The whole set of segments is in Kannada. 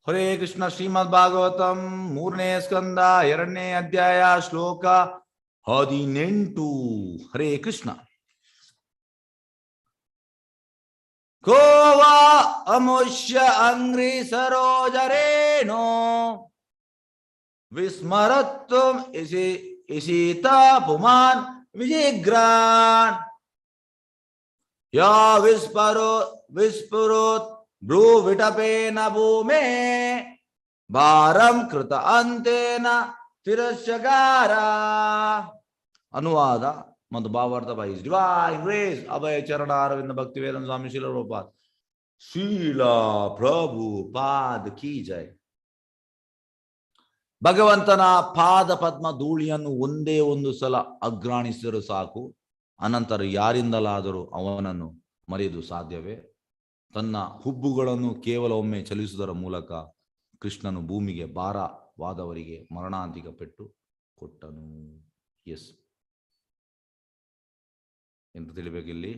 ಹರೇ ಕೃಷ್ಣ. ಶ್ರೀಮದ್ ಭಾಗವತಂ 3ನೇ ಸ್ಕಂದ 2ನೇ ಅಧ್ಯಾಯ ಶ್ಲೋಕ 18. ಹರೇ ಕೃಷ್ಣ. ಕೋವಾ ಅಮುಷ್ಯ ಅಂಗ್ರಿ ಸರೋಜರೇಣೋ ವಿಸ್ಮರತ್ವಂ ಇಶೀತಾ ಪುಮಾನ್ ವಿಜಿಗ್ರಾನ್ ಯಾ ವಿಸ್ಫುರೋತ್ ಭ್ರೂ ವಿಟಪೇನ ಭೂಮೇ ಭಾರಂ ಕೃತ ಅಂತೇನ ತಿರಸ್ಕಾರ. ಅನುವಾದ ಮತ್ತು ಭಾವಾರ್ಥ ಬೈ ಡಿವೈನ್ ಗ್ರೇಸ್ ಅಭಯ ಚರಣ ಅರವಿಂದ ಭಕ್ತಿ ವೇದಾಂತ ಸ್ವಾಮಿ ಶೀಲ ಪ್ರಭುಪಾದ್ ಶೀಲ ಪ್ರಭುಪಾದ್ ಕಿ ಜೈ. ಭಗವಂತನ ಪಾದ ಪದ್ಮ ಧೂಳಿಯನ್ನು ಒಂದೇ ಒಂದು ಸಲ ಅಗ್ರಾಣಿಸಿದರೂ ಸಾಕು, ಅನಂತರ ಯಾರಿಂದಲಾದರೂ ಅವನನ್ನು ಮರೆಯುವುದು ಸಾಧ್ಯವೇ? ತನ್ನ ಹುಬ್ಬುಗಳನ್ನು ಕೇವಲ ಒಮ್ಮೆ ಚಲಿಸುವುದರ ಮೂಲಕ ಕೃಷ್ಣನು ಭೂಮಿಗೆ ಭಾರವಾದವರಿಗೆ ಮರಣಾಂತಿಕ ಪೆಟ್ಟು ಕೊಟ್ಟನು. ಎಸ್, ಎಂತ ತಿಳಿಬೇಕಿಲ್ಲಿ?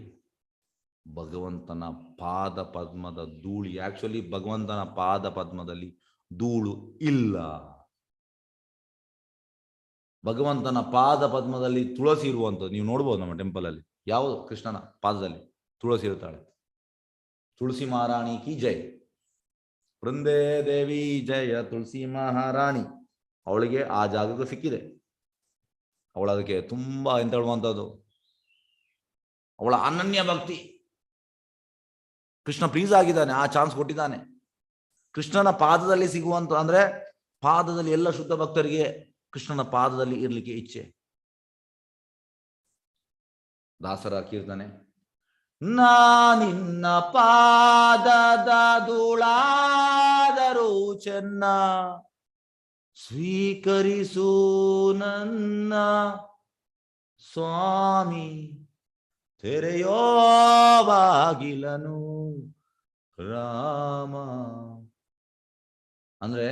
ಭಗವಂತನ ಪಾದ ಪದ್ಮದ ಧೂಳಿ, ಆಕ್ಚುಲಿ ಭಗವಂತನ ಪಾದ ಪದ್ಮದಲ್ಲಿ ಧೂಳು ಇಲ್ಲ. ಭಗವಂತನ ಪಾದ ಪದ್ಮದಲ್ಲಿ ತುಳಸಿ ಇರುವಂಥದ್ದು ನೀವು ನೋಡ್ಬೋದು. ನಮ್ಮ ಟೆಂಪಲ್ ಅಲ್ಲಿ ಯಾವುದು ಕೃಷ್ಣನ ಪಾದದಲ್ಲಿ ತುಳಸಿ ಇರ್ತಾಳೆ. ತುಳಸಿ ಮಹಾರಾಣಿ ಕಿ ಜೈ. ವೃಂದೇ ದೇವಿ ಜಯ ತುಳಸಿ ಮಹಾರಾಣಿ. ಅವಳಿಗೆ ಆ ಜಾಗಕ್ಕೆ ಸಿಕ್ಕಿದೆ. ಅವಳ ಅದಕ್ಕೆ ತುಂಬಾ ಎಂತ ಹೇಳುವಂಥದ್ದು, ಅವಳ ಅನನ್ಯ ಭಕ್ತಿ. ಕೃಷ್ಣ ಪ್ಲೀಸ್ ಆಗಿದ್ದಾನೆ, ಆ ಚಾನ್ಸ್ ಕೊಟ್ಟಿದ್ದಾನೆ. ಕೃಷ್ಣನ ಪಾದದಲ್ಲಿ ಸಿಗುವಂತ ಅಂದ್ರೆ ಪಾದದಲ್ಲಿ ಎಲ್ಲ ಶುದ್ಧ ಭಕ್ತರಿಗೆ ಕೃಷ್ಣನ ಪಾದದಲ್ಲಿ ಇರ್ಲಿಕ್ಕೆ ಇಚ್ಛೆ. ದಾಸರ ಕೀರ್ತನೆ, ನಿನ್ನ ಪಾದದ ಧೂಳಾದರೂ ಚೆನ್ನ ಸ್ವೀಕರಿಸು ನನ್ನ ಸ್ವಾಮಿ, ತೆರೆಯೋ ಬಾಗಿಲನು ರಾಮ. ಅಂದ್ರೆ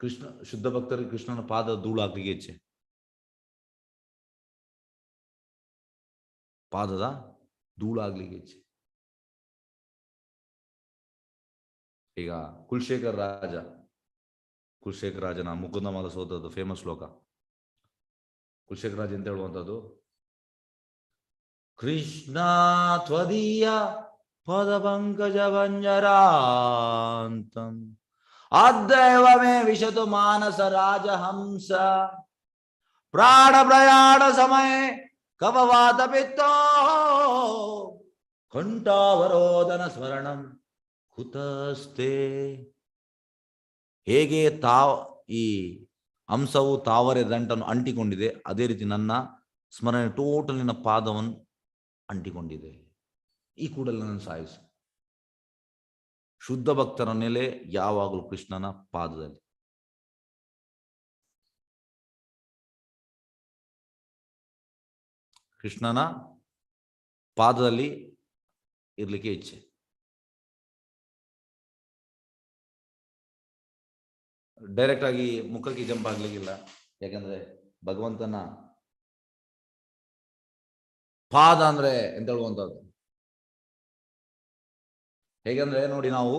ಕೃಷ್ಣ ಶುದ್ಧ ಭಕ್ತರಿಗೆ ಕೃಷ್ಣನ ಪಾದ ಧೂಳಾಗ್ಲಿಕ್ಕೆ ಇಚ್ಛೆ. ಪಾದದ ಧೂಳಾಗ್ಲಿಕ್ಕೆ ಇಚ್ಛೆ. ಈಗ ಕುಲಶೇಖರ ರಾಜನ ಮುಕುಂದ ಮಾಲ ಸೋದದ್ದು ಫೇಮಸ್ ಶ್ಲೋಕ. ಕುಲಶೇಖರ ರಾಜ ಅಂತ ಹೇಳುವಂಥದ್ದು, ಕೃಷ್ಣ ತ್ವದೀಯ ಪದ ಪಂಕಜ ಬಂಜರಾಂತಂ ಅದ್ವೈವಮೇ ವಿಶತು ಮಾನಸ ರಾಜಹಂಸ ಪ್ರಾಣ ಪ್ರಯಾಣ ಸಮಯ ಕಪವಾತ ಪಿತ್ತೋ ಕಂಠಾವರೋಧನ ಸ್ಮರಣಂ ಕುತಸ್ತೆ. ಹೇಗೆ ಈ ಹಂಸವು ತಾವರೆ ದಂಟನ್ನು ಅಂಟಿಕೊಂಡಿದೆ, ಅದೇ ರೀತಿ ನನ್ನ ಸ್ಮರಣೆ ಟೋಟಲ್ ನಿನ್ನ ಪಾದವನ್ನು ಅಂಟಿಕೊಂಡಿದೆ. ಈ ಕೂಡಲೇ ನನ್ನ ಸಾಯಿಸು. ಶುದ್ಧ ಭಕ್ತರ ನೆಲೆ ಯಾವಾಗಲೂ ಕೃಷ್ಣನ ಪಾದದಲ್ಲಿ. ಕೃಷ್ಣನ ಪಾದದಲ್ಲಿ ಇರ್ಲಿಕ್ಕೆ ಇಚ್ಛೆ. ಡೈರೆಕ್ಟ್ ಆಗಿ ಮುಖಕ್ಕೆ ಜಂಪ್ ಆಗ್ಲಿಕ್ಕಿಲ್ಲ, ಯಾಕಂದ್ರೆ ಭಗವಂತನ ಪಾದ ಅಂದ್ರೆ ಎಂತ ಹೇಳುವಂಥದ್ದು. ಹೇಗಂದ್ರೆ ನೋಡಿ, ನಾವು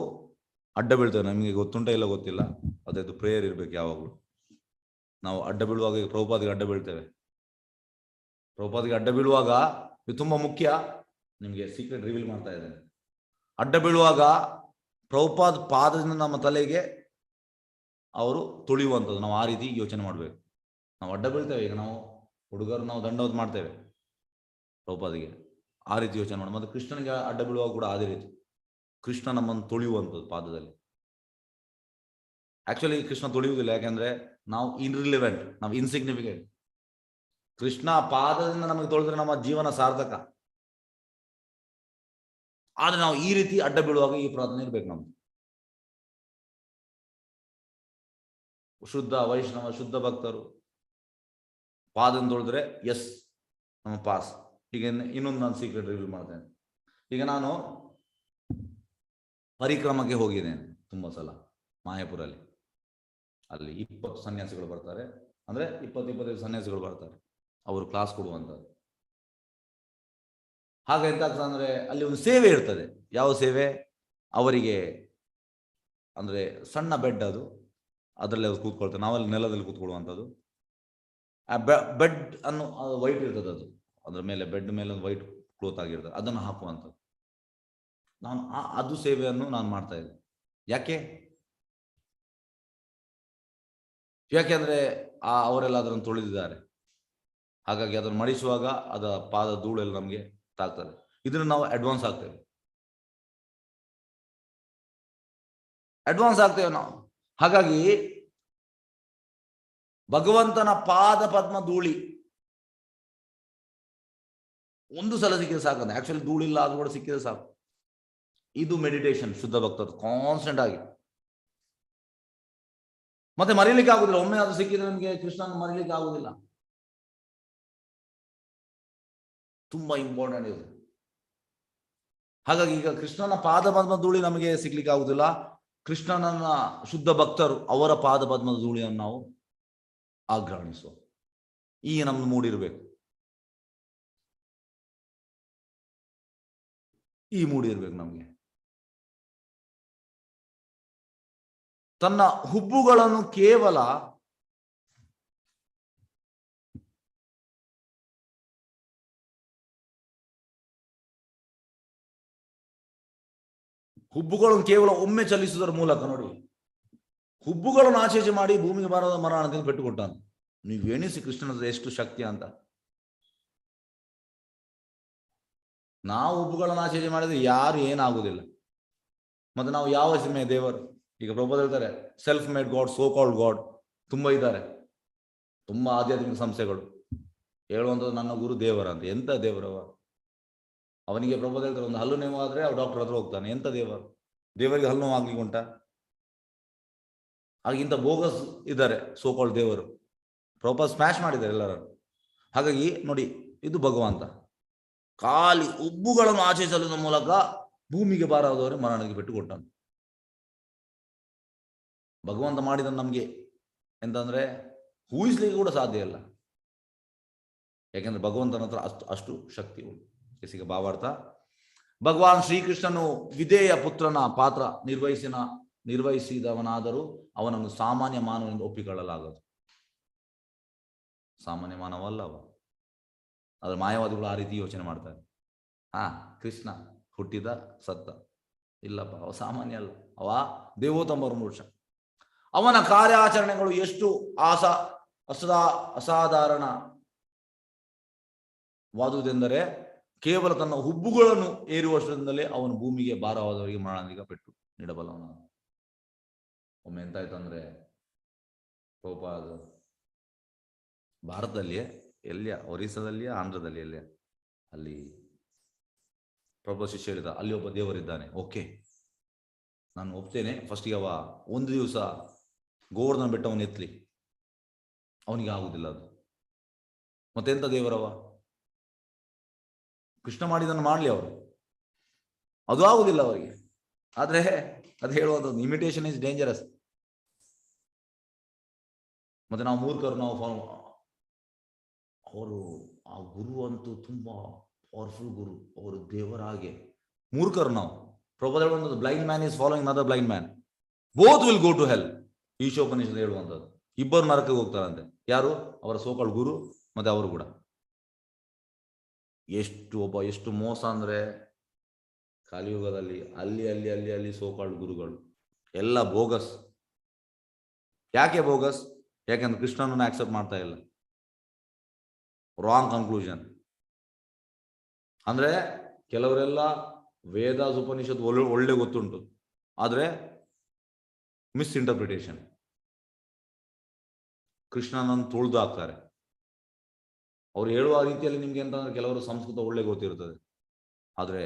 ಅಡ್ಡ ಬೀಳ್ತೇವೆ. ನಮಗೆ ಗೊತ್ತುಂಟ ಇಲ್ಲ ಗೊತ್ತಿಲ್ಲ, ಅದೇದು ಪ್ರೇಯರ್ ಇರ್ಬೇಕು ಯಾವಾಗಲೂ. ನಾವು ಅಡ್ಡ ಬೀಳುವಾಗ ಈಗ ಪ್ರಭುಪಾದಿಗೆ ಅಡ್ಡ ಬೀಳ್ತೇವೆ. ಪ್ರಭುಪಾದಿಗೆ ಅಡ್ಡ ಬೀಳುವಾಗ ಇದು ತುಂಬಾ ಮುಖ್ಯ. ನಿಮಗೆ ಸೀಕ್ರೆಟ್ ರಿವೀಲ್ ಮಾಡ್ತಾ ಇದ್ದೇನೆ. ಅಡ್ಡ ಬೀಳುವಾಗ ಪ್ರಭುಪಾದ ಪಾದದಿಂದ ನಮ್ಮ ತಲೆಗೆ ಅವರು ತುಳಿಯುವಂಥದ್ದು. ನಾವು ಆ ರೀತಿ ಯೋಚನೆ ಮಾಡಬೇಕು. ನಾವು ಅಡ್ಡ ಬೀಳ್ತೇವೆ, ಈಗ ನಾವು ಹುಡುಗರು ನಾವು ದಂಡವತ್ ಮಾಡ್ತೇವೆ ಪ್ರಭುಪಾದಿಗೆ, ಆ ರೀತಿ ಯೋಚನೆ ಮಾಡಿ. ಮತ್ತೆ ಕೃಷ್ಣನಿಗೆ ಅಡ್ಡ ಬೀಳುವಾಗ ಕೂಡ ಅದೇ ರೀತಿ ಕೃಷ್ಣ ನಮ್ಮನ್ನು ತುಳಿಯುವಂಥದ್ದು ಪಾದದಲ್ಲಿ. ಆಕ್ಚುಲಿ ಕೃಷ್ಣ ತುಳಿಯುವುದಿಲ್ಲ, ಯಾಕೆಂದ್ರೆ ನಾವು ಇನ್ರಿಲಿವೆಂಟ್, ನಾವು ಇನ್ಸಿಗ್ನಿಫಿಕೆಂಟ್. ಕೃಷ್ಣ ಪಾದದಿಂದ ನಮಗೆ ತೊಳೆದ್ರೆ ನಮ್ಮ ಜೀವನ ಸಾರ್ಥಕ. ಆದ್ರೆ ನಾವು ಈ ರೀತಿ ಅಡ್ಡ ಬೀಳುವಾಗ ಈ ಪ್ರಾರ್ಥನೆ ಇರ್ಬೇಕು ನಮ್ದು. ಶುದ್ಧ ವೈಷ್ಣವ ಶುದ್ಧ ಭಕ್ತರು ಪಾದದಿಂದ ತೊಳೆದ್ರೆ ಎಸ್ ನಮ್ಮ ಪಾಸ್. ಈಗ ಇನ್ನೊಂದು ನಾನು ಸೀಕ್ರೆಟ್ ರಿವೀಲ್ ಮಾಡ್ತೇನೆ. ಈಗ ನಾನು ಪರಿಕ್ರಮಕ್ಕೆ ಹೋಗಿದ್ದೇನೆ ತುಂಬಾ ಸಲ ಮಾಯಾಪುರಲ್ಲಿ. ಅಲ್ಲಿ 20 ಸನ್ಯಾಸಿಗಳು ಬರ್ತಾರೆ, ಅಂದ್ರೆ 20-25 ಸನ್ಯಾಸಿಗಳು ಬರ್ತಾರೆ, ಅವರು ಕ್ಲಾಸ್ ಕೊಡುವಂಥದ್ದು. ಹಾಗೆ ಎಂತ ಆಗ್ತದೆ ಅಂದ್ರೆ ಅಲ್ಲಿ ಒಂದು ಸೇವೆ ಇರ್ತದೆ. ಯಾವ ಸೇವೆ? ಅವರಿಗೆ ಅಂದ್ರೆ ಸಣ್ಣ ಬೆಡ್ ಅದು, ಅದರಲ್ಲಿ ಅದು ಕೂತ್ಕೊಳ್ತಾರೆ. ನಾವಲ್ಲಿ ನೆಲದಲ್ಲಿ ಕೂತ್ಕೊಳ್ಳುವಂಥದ್ದು. ಆ ಬೆಡ್ ಅನ್ನು ವೈಟ್ ಇರ್ತದೆ, ಅದ್ರ ಮೇಲೆ ಬೆಡ್ ಮೇಲೆ ಒಂದು ವೈಟ್ ಕ್ಲೋತ್ ಆಗಿರ್ತದೆ, ಅದನ್ನು ಹಾಕುವಂಥದ್ದು. ನಾನು ಅದು ಸೇವೆಯನ್ನು ನಾನು ಮಾಡ್ತಾ ಇದ್ದೆ. ಯಾಕೆಂದ್ರೆ ಅವರೆಲ್ಲ ಅದನ್ನು ತೊಳೆದಿದ್ದಾರೆ. ಹಾಗಾಗಿ ಅದನ್ನು ಮಡಿಸುವಾಗ ಅದ ಪಾದ ಧೂಳೆಲ್ಲ ನಮಗೆ ತಾಗ್ತದೆ. ಇದನ್ನು ನಾವು ಅಡ್ವಾನ್ಸ್ ಆಗ್ತೇವೆ ನಾವು. ಹಾಗಾಗಿ ಭಗವಂತನ ಪಾದ ಪದ್ಮ ಧೂಳಿ ಒಂದು ಸಲ ಸಿಕ್ಕಿದ್ರೆ ಸಾಕಂತ. ಆಕ್ಚುಲಿ ಧೂಳಿಲ್ಲ ಆದ್ರೂ ಕೂಡ ಸಿಕ್ಕಿದ್ರೆ ಸಾಕು. ಇದು ಮೆಡಿಟೇಷನ್ ಶುದ್ಧ ಭಕ್ತರು ಕಾನ್ಸ್ಟೆಂಟ್ ಆಗಿ. ಮತ್ತೆ ಮರೀಲಿಕ್ಕೆ ಆಗುದಿಲ್ಲ. ಒಮ್ಮೆ ಅದು ಸಿಕ್ಕಿದ್ರೆ ನಮಗೆ ಕೃಷ್ಣನ ಮರೀಲಿಕ್ಕೆ ಆಗುದಿಲ್ಲ. ತುಂಬಾ ಇಂಪಾರ್ಟೆಂಟ್ ಇದು. ಹಾಗಾಗಿ ಈಗ ಕೃಷ್ಣನ ಪಾದ ಪದ್ಮ ಧೂಳಿ ನಮಗೆ ಸಿಗ್ಲಿಕ್ಕೆ ಆಗುದಿಲ್ಲ. ಕೃಷ್ಣನನ್ನ ಶುದ್ಧ ಭಕ್ತರು ಅವರ ಪಾದ ಪದ್ಮದ ಧೂಳಿಯನ್ನು ನಾವು ಆಗ್ರಹಣಿಸುವ. ಈಗ ನಮ್ದು ಮೂಡಿರ್ಬೇಕು, ಈ ಮೂಡಿರ್ಬೇಕು ನಮಗೆ. ತನ್ನ ಹುಬ್ಬುಗಳನ್ನು ಕೇವಲ ಒಮ್ಮೆ ಚಲಿಸುವುದರ ಮೂಲಕ ನೋಡಿ, ಹುಬ್ಬುಗಳನ್ನು ಆಚೆ ಮಾಡಿ ಭೂಮಿಗೆ ಬಾರದ ಮರ ಅಂತ ಪೆಟ್ಟುಕೊಟ್ಟಾನ. ನೀವು ಎಣಿಸಿ ಕೃಷ್ಣನ ಎಷ್ಟು ಶಕ್ತಿ ಅಂತ. ನಾವು ಹುಬ್ಬುಗಳನ್ನು ಆಚೆ ಮಾಡಿದ್ರೆ ಯಾರು ಏನಾಗುದಿಲ್ಲ. ಮತ್ತೆ ನಾವು ಯಾವ ಸಿಮೆ ದೇವರು? ಈಗ ಪ್ರಭುಪಾದ ಹೇಳ್ತಾರೆ self made god, so called god ತುಂಬಾ ಇದ್ದಾರೆ. ತುಂಬಾ ಆಧ್ಯಾತ್ಮಿಕ ಸಂಸ್ಥೆಗಳು ಹೇಳುವಂಥದ್ದು ನನ್ನ ಗುರು ದೇವರ ಅಂತ. ಎಂತ ದೇವರವ? ಅವನಿಗೆ ಪ್ರಭುಪಾದ ಹೇಳ್ತಾರೆ ಒಂದು ಹಲ್ಲು ನೋವು ಆದ್ರೆ ಅವ್ರು ಡಾಕ್ಟರ್ ಹತ್ರ ಹೋಗ್ತಾನೆ. ಎಂತ ದೇವರು? ದೇವರಿಗೆ ಹಲ್ಲು ನೋವು ಆಗ್ಲಿಕ್ಕೆ ಉಂಟಾ? ಹಾಗಿಂತ ಬೋಗಸ್ ಇದ್ದಾರೆ ಸೋ ಕಾಲ್ಡ್ ದೇವರು. ಪ್ರಭುಪಾದ ಸ್ಮ್ಯಾಶ್ ಮಾಡಿದ್ದಾರೆ ಎಲ್ಲರನ್ನು. ಹಾಗಾಗಿ ನೋಡಿ, ಇದು ಭಗವಂತ ಖಾಲಿ ಉಬ್ಬುಗಳನ್ನು ಆಚೆ ಚಲುವ ಮೂಲಕ ಭೂಮಿಗೆ ಬಾರದವರೆ ಮರಣಕ್ಕೆ ಪೆಟ್ಟು ಕೊಟ್ಟಾನು. ಭಗವಂತ ಮಾಡಿದ ನಮ್ಗೆ ಎಂತಂದ್ರೆ ಊಹಿಸ್ಲಿಕ್ಕೆ ಕೂಡ ಸಾಧ್ಯ ಇಲ್ಲ. ಯಾಕೆಂದ್ರೆ ಭಗವಂತನ ಹತ್ರ ಅಷ್ಟು ಶಕ್ತಿ ಉಂಟು. ಈಗ ಭಾವಾರ್ಥ, ಭಗವಾನ್ ಶ್ರೀಕೃಷ್ಣನು ವಿಧೇಯ ಪುತ್ರನ ಪಾತ್ರ ನಿರ್ವಹಿಸಿದವನಾದರೂ ಅವನನ್ನು ಸಾಮಾನ್ಯ ಮಾನವನಿಂದ ಒಪ್ಪಿಕೊಳ್ಳಲಾಗದು. ಸಾಮಾನ್ಯ ಮಾನವ ಅವ. ಆದ್ರೆ ಮಾಯಾವಾದಿಗಳು ಆ ರೀತಿ ಯೋಚನೆ ಮಾಡ್ತಾರೆ. ಕೃಷ್ಣ ಹುಟ್ಟಿದ ಸತ್ತ, ಇಲ್ಲಪ್ಪ ಅವ ಸಾಮಾನ್ಯ ಅಲ್ಲ, ಅವ ದೇವೋತ್ತಮ ಪರಮಪುರುಷ. ಅವನ ಕಾರ್ಯಾಚರಣೆಗಳು ಎಷ್ಟು ಅಸಾಧಾರಣವಾದುದೆಂದರೆ ಕೇವಲ ತನ್ನ ಹುಬ್ಬುಗಳನ್ನು ಏರುವಷ್ಟರಿಂದಲೇ ಅವನು ಭೂಮಿಗೆ ಭಾರವಾದವರಿಗೆ ಮರಣಾಂತಿಕ ಪೆಟ್ಟು ನೀಡಬಲ್ಲವನ. ಒಮ್ಮೆ ಎಂತಾಯ್ತಂದ್ರೆ ಪ್ರಭುಪಾದ ಭಾರತದಲ್ಲಿಯೇ ಎಲ್ಲಿಯ ಒರಿಸ್ಸಾದಲ್ಲಿಯೇ ಆಂಧ್ರದಲ್ಲಿ ಎಲ್ಲಿಯ ಅಲ್ಲಿ ಪ್ರಭುಪಾದ ಶಿಷ್ಯ ಹೇಳಿದ, ಅಲ್ಲಿ ಒಬ್ಬ ದೇವರಿದ್ದಾನೆ. ಓಕೆ, ನಾನು ಒಪ್ತೇನೆ. ಫಸ್ಟಿಗೆ ಅವ ಒಂದು ದಿವಸ ಗೋವರ್ಧನ ಬೆಟ್ಟವನ್ನು ಎತ್ತಲಿ. ಅವನಿಗೆ ಆಗುದಿಲ್ಲ ಅದು. ಮತ್ತೆಂತ ದೇವರವ? ಕೃಷ್ಣ ಮಾಡಿದನ್ನು ಮಾಡ್ಲಿ ಅವರು, ಅದು ಆಗುದಿಲ್ಲ ಅವರಿಗೆ. ಆದ್ರೆ ಅದು ಹೇಳುವಂಥದ್ದು ಇಮಿಟೇಷನ್ ಇಸ್ ಡೇಂಜರಸ್. ಮತ್ತೆ ನಾವು ಮೂರ್ಖರು, ನಾವು ಅವರು ಆ ಗುರು ಅಂತೂ ತುಂಬಾ ಪವರ್ಫುಲ್ ಗುರು, ಅವರು ದೇವರ ಹಾಗೆ. ಮೂರ್ಖರು ನಾವು. ಪ್ರಭುಪಾದ ಹೇಳುವಂಥದ್ದು blind man is following another blind man, both will go to hell. Ishopanishad ಹೇಳುವಂಥದ್ದು. ಇಬ್ಬರು ನರಕಕ್ಕೆ ಹೋಗ್ತಾರಂತೆ. ಯಾರು? ಅವರ ಸೋಕಾಳ್ ಗುರು ಮತ್ತೆ ಅವರು ಕೂಡ. ಎಷ್ಟು ಮೋಸ ಅಂದ್ರೆ ಕಲಿಯುಗದಲ್ಲಿ ಅಲ್ಲಿ ಅಲ್ಲಿ ಅಲ್ಲಿ ಅಲ್ಲಿ ಸೋಕಾಳ್ ಗುರುಗಳು ಎಲ್ಲ ಬೋಗಸ್. ಯಾಕೆ ಬೋಗಸ್? ಯಾಕೆಂದ್ರೆ ಕೃಷ್ಣನನ್ನು ಆಕ್ಸೆಪ್ಟ್ ಮಾಡ್ತಾ ಇಲ್ಲ. Wrong conclusion. ಅಂದ್ರೆ ಕೆಲವರೆಲ್ಲ ವೇದ ಉಪನಿಷತ್ ಒಳ್ಳೆ ಗೊತ್ತುಂಟು, ಆದ್ರೆ ಮಿಸ್ಇಂಟರ್ಪ್ರಿಟೇಷನ್. ಕೃಷ್ಣನನ್ನು ತುಳಿದು ಹಾಕ್ತಾರೆ. ಅವ್ರು ಹೇಳುವ ರೀತಿಯಲ್ಲಿ ನಿಮ್ಗೆ ಅಂತಂದ್ರೆ ಕೆಲವರು ಸಂಸ್ಕೃತ ಒಳ್ಳೆ ಗೊತ್ತಿರ್ತದೆ, ಆದ್ರೆ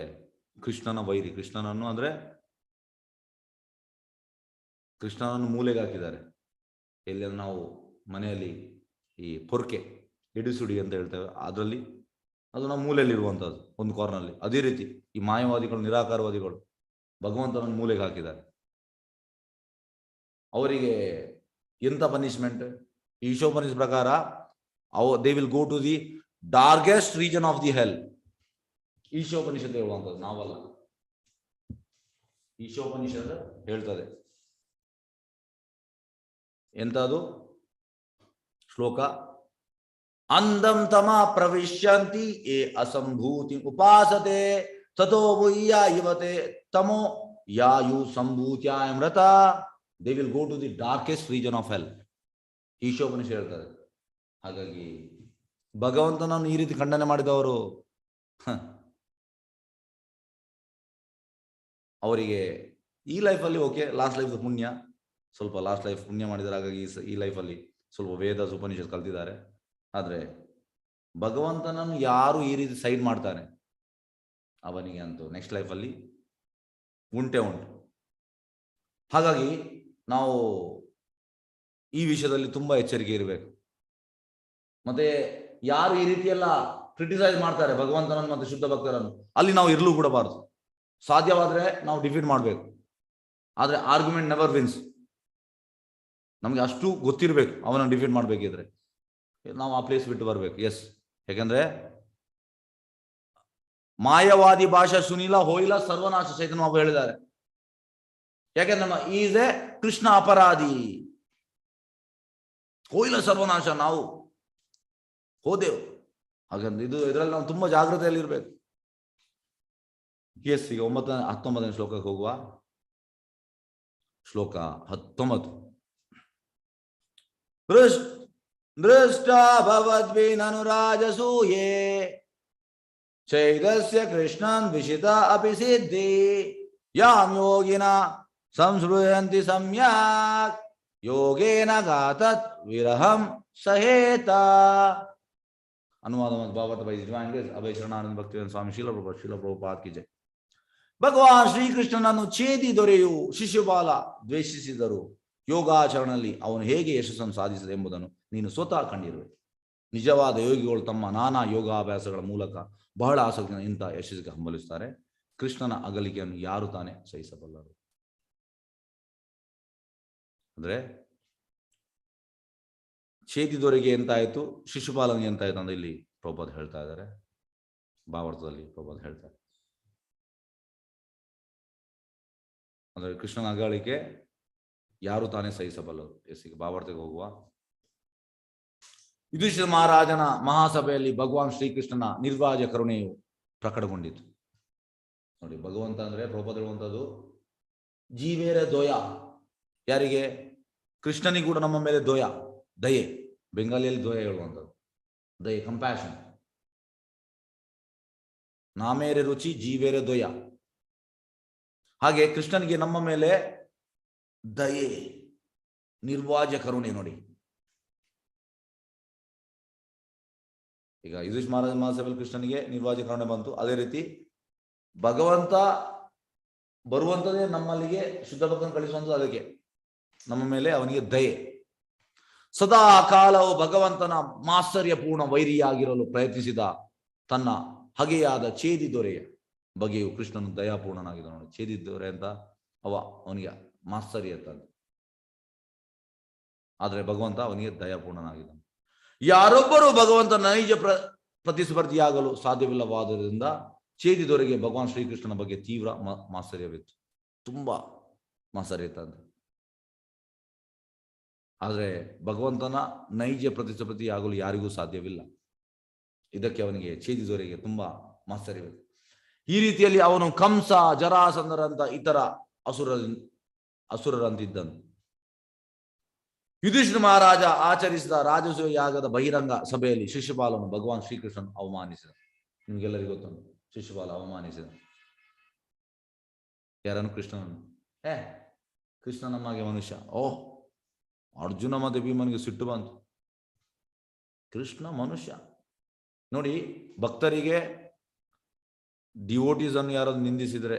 ಕೃಷ್ಣನ ವೈರಿ, ಕೃಷ್ಣನನ್ನು ಅಂದ್ರೆ ಕೃಷ್ಣನನ್ನು ಮೂಲೆಗೆ ಹಾಕಿದ್ದಾರೆ. ಎಲ್ಲಿ ನಾವು ಮನೆಯಲ್ಲಿ ಈ ಪೊರ್ಕೆ ಇಡಿಸುಡಿ ಅಂತ ಹೇಳ್ತೇವೆ, ಅದರಲ್ಲಿ ಅದು ನಮ್ಮ ಮೂಲೆಯಲ್ಲಿ ಇರುವಂತದ್ದು ಒಂದು ಕಾರ್ನಲ್ಲಿ. ಅದೇ ರೀತಿ ಈ ಮಾಯವಾದಿಗಳು, ನಿರಾಕಾರವಾದಿಗಳು ಭಗವಂತನನ್ನು ಮೂಲೆಗೆ ಹಾಕಿದ್ದಾರೆ. ಅವರಿಗೆ ಎಂತ ಪನಿಷ್ಮೆಂಟ್? ಈಶೋಪನಿಷತ್ ಪ್ರಕಾರ they will go to the darkest region of the hell. Ishopanishad ಹೇಳುವಂಥದ್ದು, ನಾವಲ್ಲ. ಈಶೋಪನಿಷತ್ ಹೇಳ್ತದೆ ಎಂತದು ಶ್ಲೋಕ? ಅಂಧಂ ತಮ ಪ್ರವಿಶ್ಯಂತಿ ಏ ಅಸಂಭೂತಿ ಉಪಾಸತೆ ತಥೋ ಭೂಯ ಇವತೆ ತಮೋ ಯಾಯು ಸಂಭೂತ್ಯಾಯ ಮೃತ they will go to the darkest region of hell. Ishopanishad ಹೇಳ್ತಾರೆ. ಹಾಗಾಗಿ ಭಗವಂತನನ್ನು ಈ ರೀತಿ ಖಂಡನೆ ಮಾಡಿದವರು ಅವರಿಗೆ ಈ ಲೈಫಲ್ಲಿ ಓಕೆ, ಲಾಸ್ಟ್ ಲೈಫ್ ಪುಣ್ಯ, ಸ್ವಲ್ಪ ಲಾಸ್ಟ್ ಲೈಫ್ ಪುಣ್ಯ ಮಾಡಿದ್ದಾರೆ. ಹಾಗಾಗಿ ಈ ಲೈಫಲ್ಲಿ ಸ್ವಲ್ಪ ವೇದ ಉಪನಿಷತ್ ಕಲ್ತಿದ್ದಾರೆ. ಆದರೆ ಭಗವಂತನನ್ನು ಯಾರು ಈ ರೀತಿ ಸೈಡ್ ಮಾಡ್ತಾನೆ ಅವನಿಗೆ ಅಂತೂ ನೆಕ್ಸ್ಟ್ ಲೈಫಲ್ಲಿ ಉಂಟೆ ಉಂಟು. ಹಾಗಾಗಿ ನಾವು ಈ ವಿಷಯದಲ್ಲಿ ತುಂಬಾ ಎಚ್ಚರಿಕೆ ಇರಬೇಕು. ಮತ್ತೆ ಯಾರು ಈ ರೀತಿ ಎಲ್ಲ ಕ್ರಿಟಿಸೈಸ್ ಮಾಡ್ತಾರೆ ಭಗವಂತನನ್ನು ಮತ್ತೆ ಶುದ್ಧ ಭಕ್ತರನ್ನು, ಅಲ್ಲಿ ನಾವು ಇರಲು ಕೂಡಬಾರದು. ಸಾಧ್ಯವಾದ್ರೆ ನಾವು ಡಿಫೀಟ್ ಮಾಡಬೇಕು. ಆದ್ರೆ ಆರ್ಗ್ಯುಮೆಂಟ್ ನೆವರ್ ವಿನ್ಸ್. ನಮ್ಗೆ ಅಷ್ಟು ಗೊತ್ತಿರಬೇಕು ಅವನನ್ನು ಡಿಫೀಟ್ ಮಾಡ್ಬೇಕಿದ್ರೆ ನಾವು ಆ ಪ್ಲೇಸ್ ಬಿಟ್ಟು ಬರಬೇಕು. ಎಸ್, ಯಾಕಂದ್ರೆ ಮಾಯವಾದಿ ಭಾಷಾ ಸುನಿಲ ಹೋಯಿಲ ಸರ್ವನಾಶ ಚೈತನ್ಯ ಬಾಬು ಹೇಳಿದ್ದಾರೆ. ಯಾಕಂದ್ರೆ ನಮ್ಮ ಈಸ್ ಎ ಕೃಷ್ಣ ಅಪರಾಧಿ, ಹೋಯಿಲ ಸರ್ವನಾಶ, ನಾವು ಹೋದೆವು. ಹಾಗಂದ್ರೆ ಇದರಲ್ಲಿ ನಾವು ತುಂಬಾ ಜಾಗ್ರತೆಯಲ್ಲಿರ್ಬೇಕು. ಎಸ್, ಈಗ 19ನೇ ಶ್ಲೋಕಕ್ಕೆ ಹೋಗುವ. ಶ್ಲೋಕ 19. ದೃಷ್ಟ ಭವದ್ವಿನನುರಾಜಸೂಯೇ ಚೈದಸ್ಯ ಕೃಷ್ಣನ್ ವಿಷಿತ ಅಪಿ ಸಿದ್ಧಿ ಯಾಂ ಯೋಗಿನ ಸಂಸ್ಮೃಯಂತಿ ಸಮ್ಯಕ್ ಯೋಗೇನ ಗಾತತ್ ವಿರಹಂ ಸಹೇತ. ಅನುವಾದ ಮತ್ತು Bhagavata by divine grace Abhay Sharanananda Bhaktivedanta Swami Srila Prabhupada ಕಿ ಜೈ. ಭಗವಾನ್ ಶ್ರೀಕೃಷ್ಣನನ್ನು ಛೇದಿ ದೊರೆಯು ಶಿಶುಪಾಲ ದ್ವೇಷಿಸಿದರು. ಯೋಗಾಚರಣೆಯಲ್ಲಿ ಅವನು ಹೇಗೆ ಯಶಸ್ಸನ್ನು ಸಾಧಿಸಿದೆ ಎಂಬುದನ್ನು ನೀನು ಸ್ವತಃ ಕಂಡಿರುವೆ. ನಿಜವಾದ ಯೋಗಿಗಳು ತಮ್ಮ ನಾನಾ ಯೋಗಾಭ್ಯಾಸಗಳ ಮೂಲಕ ಬಹಳ ಆಸಕ್ತಿಯಿಂದ ಇಂಥ ಯಶಸ್ಸಿಗೆ ಹಂಬಲಿಸುತ್ತಾರೆ. ಕೃಷ್ಣನ ಅಗಲಿಕೆಯನ್ನು ಯಾರು ತಾನೇ ಸಹಿಸಬಲ್ಲರು? ಅಂದ್ರೆ ಛೇದಿದವರಿಗೆ ಎಂತಾಯಿತು, ಶಿಶುಪಾಲನಿಗೆ ಎಂತಾಯ್ತು ಅಂತ ಇಲ್ಲಿ ಪ್ರಭುಪಾದ ಹೇಳ್ತಾ ಇದ್ದಾರೆ. ಭಾವಾರ್ಥದಲ್ಲಿ ಪ್ರಭುಪಾದ ಹೇಳ್ತಾರೆ. ಅಂದ್ರೆ ಕೃಷ್ಣನ ಅಗಲಿಕೆ ಯಾರು ತಾನೇ ಸಹಿಸಬಲ್ಲರು? ಎಸ್ಸಿಗೆ ಭಾವಾರ್ಥಕ್ಕೆ ಹೋಗುವ. ಯುಧಿಷ್ಠಿರ ಮಹಾರಾಜನ ಮಹಾಸಭೆಯಲ್ಲಿ ಭಗವಾನ್ ಶ್ರೀಕೃಷ್ಣನ ನಿರ್ವಾಜ್ಯ ಕರುಣೆಯು ಪ್ರಕಟಗೊಂಡಿತು. ನೋಡಿ, ಭಗವಂತ ಅಂದ್ರೆ ಪ್ರಭುಪಾದ ಹೇಳುವಂಥದ್ದು ಜೀವೇರ ದೊಯ. ಯಾರಿಗೆ? ಕೃಷ್ಣನಿಗೆ ಕೂಡ ನಮ್ಮ ಮೇಲೆ ದೊಯ, ದಯೆ. ಬೆಂಗಾಲಿಯಲ್ಲಿ ದೊಯ ಹೇಳುವಂಥದ್ದು ದಯೆ, ಕಂಪ್ಯಾಷನ್. ನಾಮೇರೆ ರುಚಿ ಜೀವೇರೆ ದೊಯ. ಹಾಗೆ ಕೃಷ್ಣನಿಗೆ ನಮ್ಮ ಮೇಲೆ ದಯೆ, ನಿರ್ವಾಜ್ಯ ಕರುಣೆ. ನೋಡಿ, ಈಗ ಯುಧಿಷ್ಠಿರ ಮಹಾರಾಜ ಮಹಾಸಭೆಯಲ್ಲಿ ಕೃಷ್ಣನಿಗೆ ನಿರ್ವಾಜ್ಯ ಕರುಣೆ ಬಂತು. ಅದೇ ರೀತಿ ಭಗವಂತ ಬರುವಂಥದ್ದೇ ನಮ್ಮಲ್ಲಿಗೆ ಶುದ್ಧ ಭಕ್ತನ ಕಳಿಸುವಂಥದ್ದು. ಅದಕ್ಕೆ ನಮ್ಮ ಮೇಲೆ ಅವನಿಗೆ ದಯೆ. ಸದಾ ಕಾಲವು ಭಗವಂತನ ಮಾತ್ಸರ್ಯಪೂರ್ಣ ವೈರಿಯಾಗಿರಲು ಪ್ರಯತ್ನಿಸಿದ ತನ್ನ ಹಗೆಯಾದ ಛೇದಿ ದೊರೆಯ ಬಗೆಯು ಕೃಷ್ಣನು ದಯಾಪೂರ್ಣನಾಗಿದ್ದ. ನೋಡಿ, ಛೇದಿ ದೊರೆ ಅಂತ ಅವನಿಗೆ ಮಾತ್ಸರ್ಯ ಅಂತಂದು, ಆದ್ರೆ ಭಗವಂತ ಅವನಿಗೆ ದಯಾಪೂರ್ಣನಾಗಿದ್ದಾನೆ. ಯಾರೊಬ್ಬರು ಭಗವಂತನ ನೈಜ ಪ್ರತಿಸ್ಪರ್ಧಿಯಾಗಲು ಸಾಧ್ಯವಿಲ್ಲವಾದ್ದರಿಂದ ಛೇದಿ ದೊರೆಗೆ ಭಗವಾನ್ ಶ್ರೀಕೃಷ್ಣನ ಬಗ್ಗೆ ತೀವ್ರ ಮಾತ್ಸರ್ಯವಿತ್ತು, ತುಂಬಾ ಮಾತ್ಸರ್ಯ ಇತ್ತಂತೆ. ಆದರೆ ಭಗವಂತನ ನೈಜ ಪ್ರತಿಸ್ಪರ್ಧಿಯಾಗಲು ಯಾರಿಗೂ ಸಾಧ್ಯವಿಲ್ಲ. ಇದಕ್ಕೆ ಅವನಿಗೆ ಛೇದಿ ದೊರೆಗೆ ತುಂಬಾ ಮಾತ್ಸರ್ಯವಿತ್ತು. ಈ ರೀತಿಯಲ್ಲಿ ಅವನು ಕಂಸ, ಜರಾಸಂಧರಂತ ಇತರ ಅಸುರರಂತಿದ್ದನು. ಯುಧಿಷ್ಠಿರ ಮಹಾರಾಜ ಆಚರಿಸಿದ ರಾಜಸೂಯ ಯಾಗದ ಬಹಿರಂಗ ಸಭೆಯಲ್ಲಿ ಶಿಶುಪಾಲನು ಭಗವಾನ್ ಶ್ರೀಕೃಷ್ಣನ್ ಅವಮಾನಿಸಿದ. ನಿಮ್ಗೆಲ್ಲರಿಗೂ ಗೊತ್ತುಂಟು, ಶಿಶುಪಾಲ ಅವಮಾನಿಸಿದ ಯಾರನ್ನು? ಕೃಷ್ಣನನ್ನು. ಕೃಷ್ಣ ನಮಗೆ ಮನುಷ್ಯ. ಅರ್ಜುನ ಮತ್ತೆ ಭೀಮನಿಗೆ ಸಿಟ್ಟು ಬಂತು. ಕೃಷ್ಣ ಮನುಷ್ಯ. ನೋಡಿ, ಭಕ್ತರಿಗೆ ಡಿವೋಟೀಸ್ ಅನ್ನು ಯಾರಾದ್ರು ನಿಂದಿಸಿದ್ರೆ,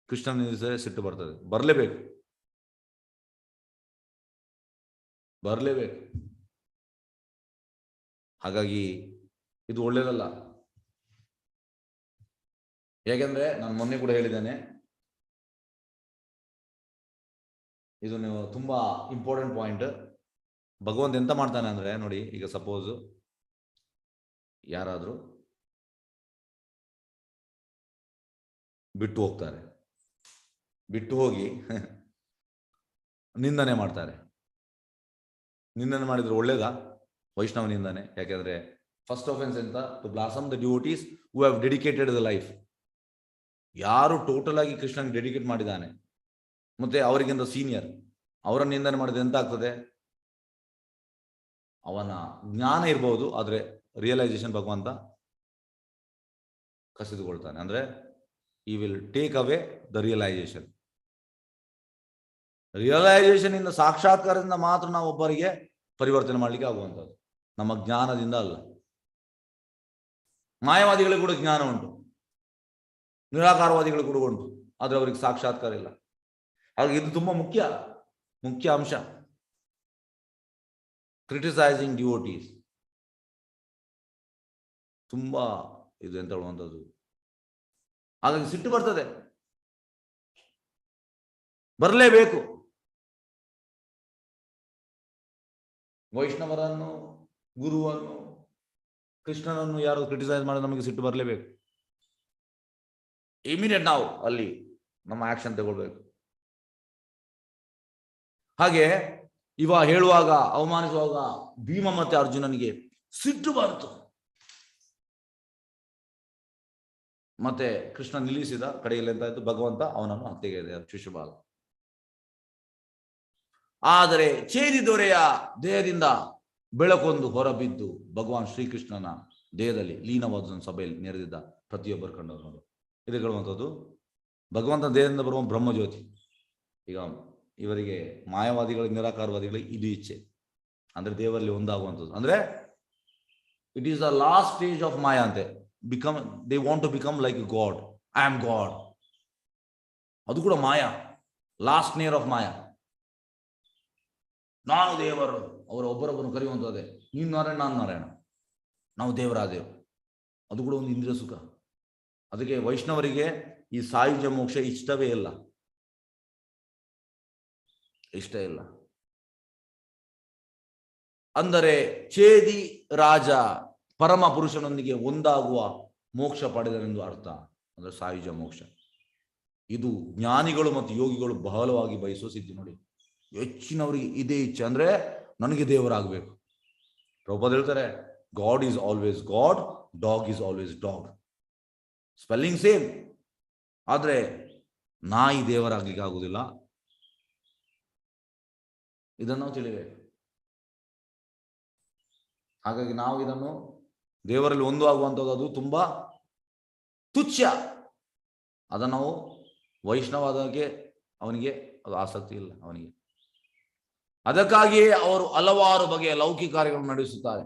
ಕೃಷ್ಣ ನಿಂದಿಸಿದ್ರೆ ಸಿಟ್ಟು ಬರ್ತದೆ. ಬರಲೇಬೇಕು. ಹಾಗಾಗಿ ಇದು ಒಳ್ಳೇದಲ್ಲ. ಯಾಕೆಂದ್ರೆ ನಾನು ಮೊನ್ನೆ ಕೂಡ ಹೇಳಿದ್ದೇನೆ, ಇದು ನೀವು ತುಂಬಾ ಇಂಪಾರ್ಟೆಂಟ್ ಪಾಯಿಂಟ್. ಭಗವಂತ ಎಂತ ಮಾಡ್ತಾನೆ ಅಂದ್ರೆ, ನೋಡಿ, ಈಗ ಸಪೋಸ್ ಯಾರಾದ್ರೂ ಬಿಟ್ಟು ಹೋಗ್ತಾರೆ, ಬಿಟ್ಟು ಹೋಗಿ ನಿಂದನೆ ಮಾಡ್ತಾರೆ, ನಿಂದನೆ ಮಾಡಿದ್ರೆ ಒಳ್ಳೇದಾ? ವೈಷ್ಣವ ನಿಂದನೆ. ಯಾಕೆಂದ್ರೆ ಫಸ್ಟ್ ಆಫೆನ್ಸ್ ಎಂತ? To blossom the devotees who have dedicated the life. ಯಾರು ಟೋಟಲ್ ಆಗಿ ಕೃಷ್ಣನಿಗೆ ಡೆಡಿಕೇಟ್ ಮಾಡಿದ್ದಾನೆ ಮತ್ತೆ ಅವರಿಗಿಂತ ಸೀನಿಯರ್, ಅವರ ನಿಂದನೆ ಮಾಡಿದ್ರೆ ಎಂತ ಆಗ್ತದೆ? ಅವನ ಜ್ಞಾನ ಇರ್ಬೋದು, ಆದ್ರೆ ರಿಯಲೈಸೇಷನ್ ಭಗವಂತ ಕಸಿದುಕೊಳ್ತಾನೆ. ಅಂದ್ರೆ ಈ will take away the realisation. Realisation ಇಂದ, ಸಾಕ್ಷಾತ್ಕಾರದಿಂದ ಮಾತ್ರ ನಾವು ಒಬ್ಬರಿಗೆ ಪರಿವರ್ತನೆ ಮಾಡಲಿಕ್ಕೆ ಆಗುವಂಥದ್ದು, ನಮ್ಮ ಜ್ಞಾನದಿಂದ ಅಲ್ಲ. ಮಾಯವಾದಿಗಳಿಗೆ ಕೂಡ ಜ್ಞಾನ ಉಂಟು, ನಿರಾಕಾರವಾದಿಗಳು ಕೂಡ ಉಂಟು, ಆದ್ರೆ ಅವರಿಗೆ ಸಾಕ್ಷಾತ್ಕಾರ ಇಲ್ಲ. ಹಾಗೆ ಇದು ತುಂಬಾ ಮುಖ್ಯ ಅಂಶ. ಕ್ರಿಟಿಸೈಸಿಂಗ್ ಡಿವೋಟೀಸ್ ತುಂಬಾ ಇದು ಎಂತ ಹೇಳುವಂಥದ್ದು. ಹಾಗಾಗಿ ಸಿಟ್ಟು ಬರ್ತದೆ, ಬರಲೇಬೇಕು. ವೈಷ್ಣವರನ್ನು, ಗುರುವನ್ನು, ಕೃಷ್ಣನನ್ನು ಯಾರು ಕ್ರಿಟಿಸೈಸ್ ಮಾಡಿದ್ರೆ ನಮಗೆ ಸಿಟ್ಟು ಬರಲೇಬೇಕು. ಇಮಿಡಿಯೇಟ್ ನಾವು ಅಲ್ಲಿ ನಮ್ಮ ಆಕ್ಷನ್ ತಗೊಳ್ಬೇಕು. ಹಾಗೆ ಇವ ಹೇಳುವಾಗ, ಅವಮಾನಿಸುವಾಗ ಭೀಮ ಮತ್ತೆ ಅರ್ಜುನನಿಗೆ ಸಿಟ್ಟು ಬಂತು. ಮತ್ತೆ ಕೃಷ್ಣ ನಿಲ್ಲಿಸಿದ. ಕಡೆಯಲ್ಲಿ ಎಂತಾಯ್ತು? ಭಗವಂತ ಅವನನ್ನು ಹತ್ಯೆಗೆ ಶಿಶುಪಾಲ. ಆದರೆ ಚೇದಿ ದೊರೆಯ ದೇಹದಿಂದ ಬೆಳಕೊಂದು ಹೊರಬಿದ್ದು ಭಗವಾನ್ ಶ್ರೀಕೃಷ್ಣನ ದೇಹದಲ್ಲಿ ಲೀನವಾದ ಸಭೆಯಲ್ಲಿ ನೆರೆದಿದ್ದ ಪ್ರತಿಯೊಬ್ಬರು ಕಂಡವರು ನೋಡಿ. ಇದು ಹೇಳುವಂಥದ್ದು ಭಗವಂತನ ದೇಹದಿಂದ ಬರುವ ಬ್ರಹ್ಮಜ್ಯೋತಿ. ಈಗ ಇವರಿಗೆ ಮಾಯಾವಾದಿಗಳಿಗೆ, ನಿರಾಕಾರವಾದಿಗಳಿಗೆ ಇದು ಇಚ್ಛೆ, ಅಂದ್ರೆ ದೇವರಲ್ಲಿ ಒಂದಾಗುವಂಥದ್ದು. ಅಂದ್ರೆ it is the last stage of maya ಅಂತೆ. They want to become like God. I am God. ಅದು ಕೂಡ ಮಾಯಾ, ಲಾಸ್ಟ್ ನೇರ್ ಆಫ್ ಮಾಯಾ. ನಾನು ದೇವರು. ಅವರ ಒಬ್ಬರೊಬ್ಬರನ್ನು ಕರೆಯುವಂಥದ್ದೇ, ನೀನು ನಾರಾಯಣ, ನಾನು ನಾರಾಯಣ, ನಾವು ದೇವರಾದೇವು. ಅದು ಕೂಡ ಒಂದು ಇಂದ್ರಿಯ ಸುಖ. ಅದಕ್ಕೆ ವೈಷ್ಣವರಿಗೆ ಈ ಸಾಯುಜ್ಯ ಮೋಕ್ಷ ಇಷ್ಟವೇ ಇಲ್ಲ, ಇಷ್ಟ ಇಲ್ಲ. ಅಂದರೆ ಛೇದಿ ರಾಜ ಪರಮ ಪುರುಷನೊಂದಿಗೆ ಒಂದಾಗುವ ಮೋಕ್ಷ ಪಡೆದನೆಂದು ಅರ್ಥ. ಅಂದ್ರೆ ಸಾಯುಜ್ಯ ಮೋಕ್ಷ. ಇದು ಜ್ಞಾನಿಗಳು ಮತ್ತು ಯೋಗಿಗಳು ಬಹಳವಾಗಿ ಬಯಸುವ ಸಿದ್ಧಿ ನೋಡಿ. ಹೆಚ್ಚಿನವರಿಗೆ ಇದೇ ಇಚ್ಛೆ, ಅಂದ್ರೆ ನನಗೆ ದೇವರಾಗಬೇಕು. ಪ್ರಭುಪಾದ ಹೇಳ್ತಾರೆ, god is always god, dog is always dog. Spelling same, ಆದ್ರೆ ನಾಯಿ ದೇವರಾಗ್ಲಿಕ್ಕೆ ಆಗುದಿಲ್ಲ. ಇದನ್ನು ನಾವು ತಿಳಿಬೇಕು. ಹಾಗಾಗಿ ನಾವು ಇದನ್ನು ದೇವರಲ್ಲಿ ಒಂದು ಆಗುವಂಥದ್ದು ಅದು ತುಂಬಾ ತುಚ್ಛ. ಅದನ್ನು ನಾವು ವೈಷ್ಣವಾದಕ್ಕೆ ಅವನಿಗೆ ಅದು ಆಸಕ್ತಿ ಇಲ್ಲ ಅವನಿಗೆ. ಅದಕ್ಕಾಗಿಯೇ ಅವರು ಹಲವಾರು ಬಗೆಯ ಲೌಕಿಕ ಕಾರ್ಯಗಳನ್ನು ನಡೆಸುತ್ತಾರೆ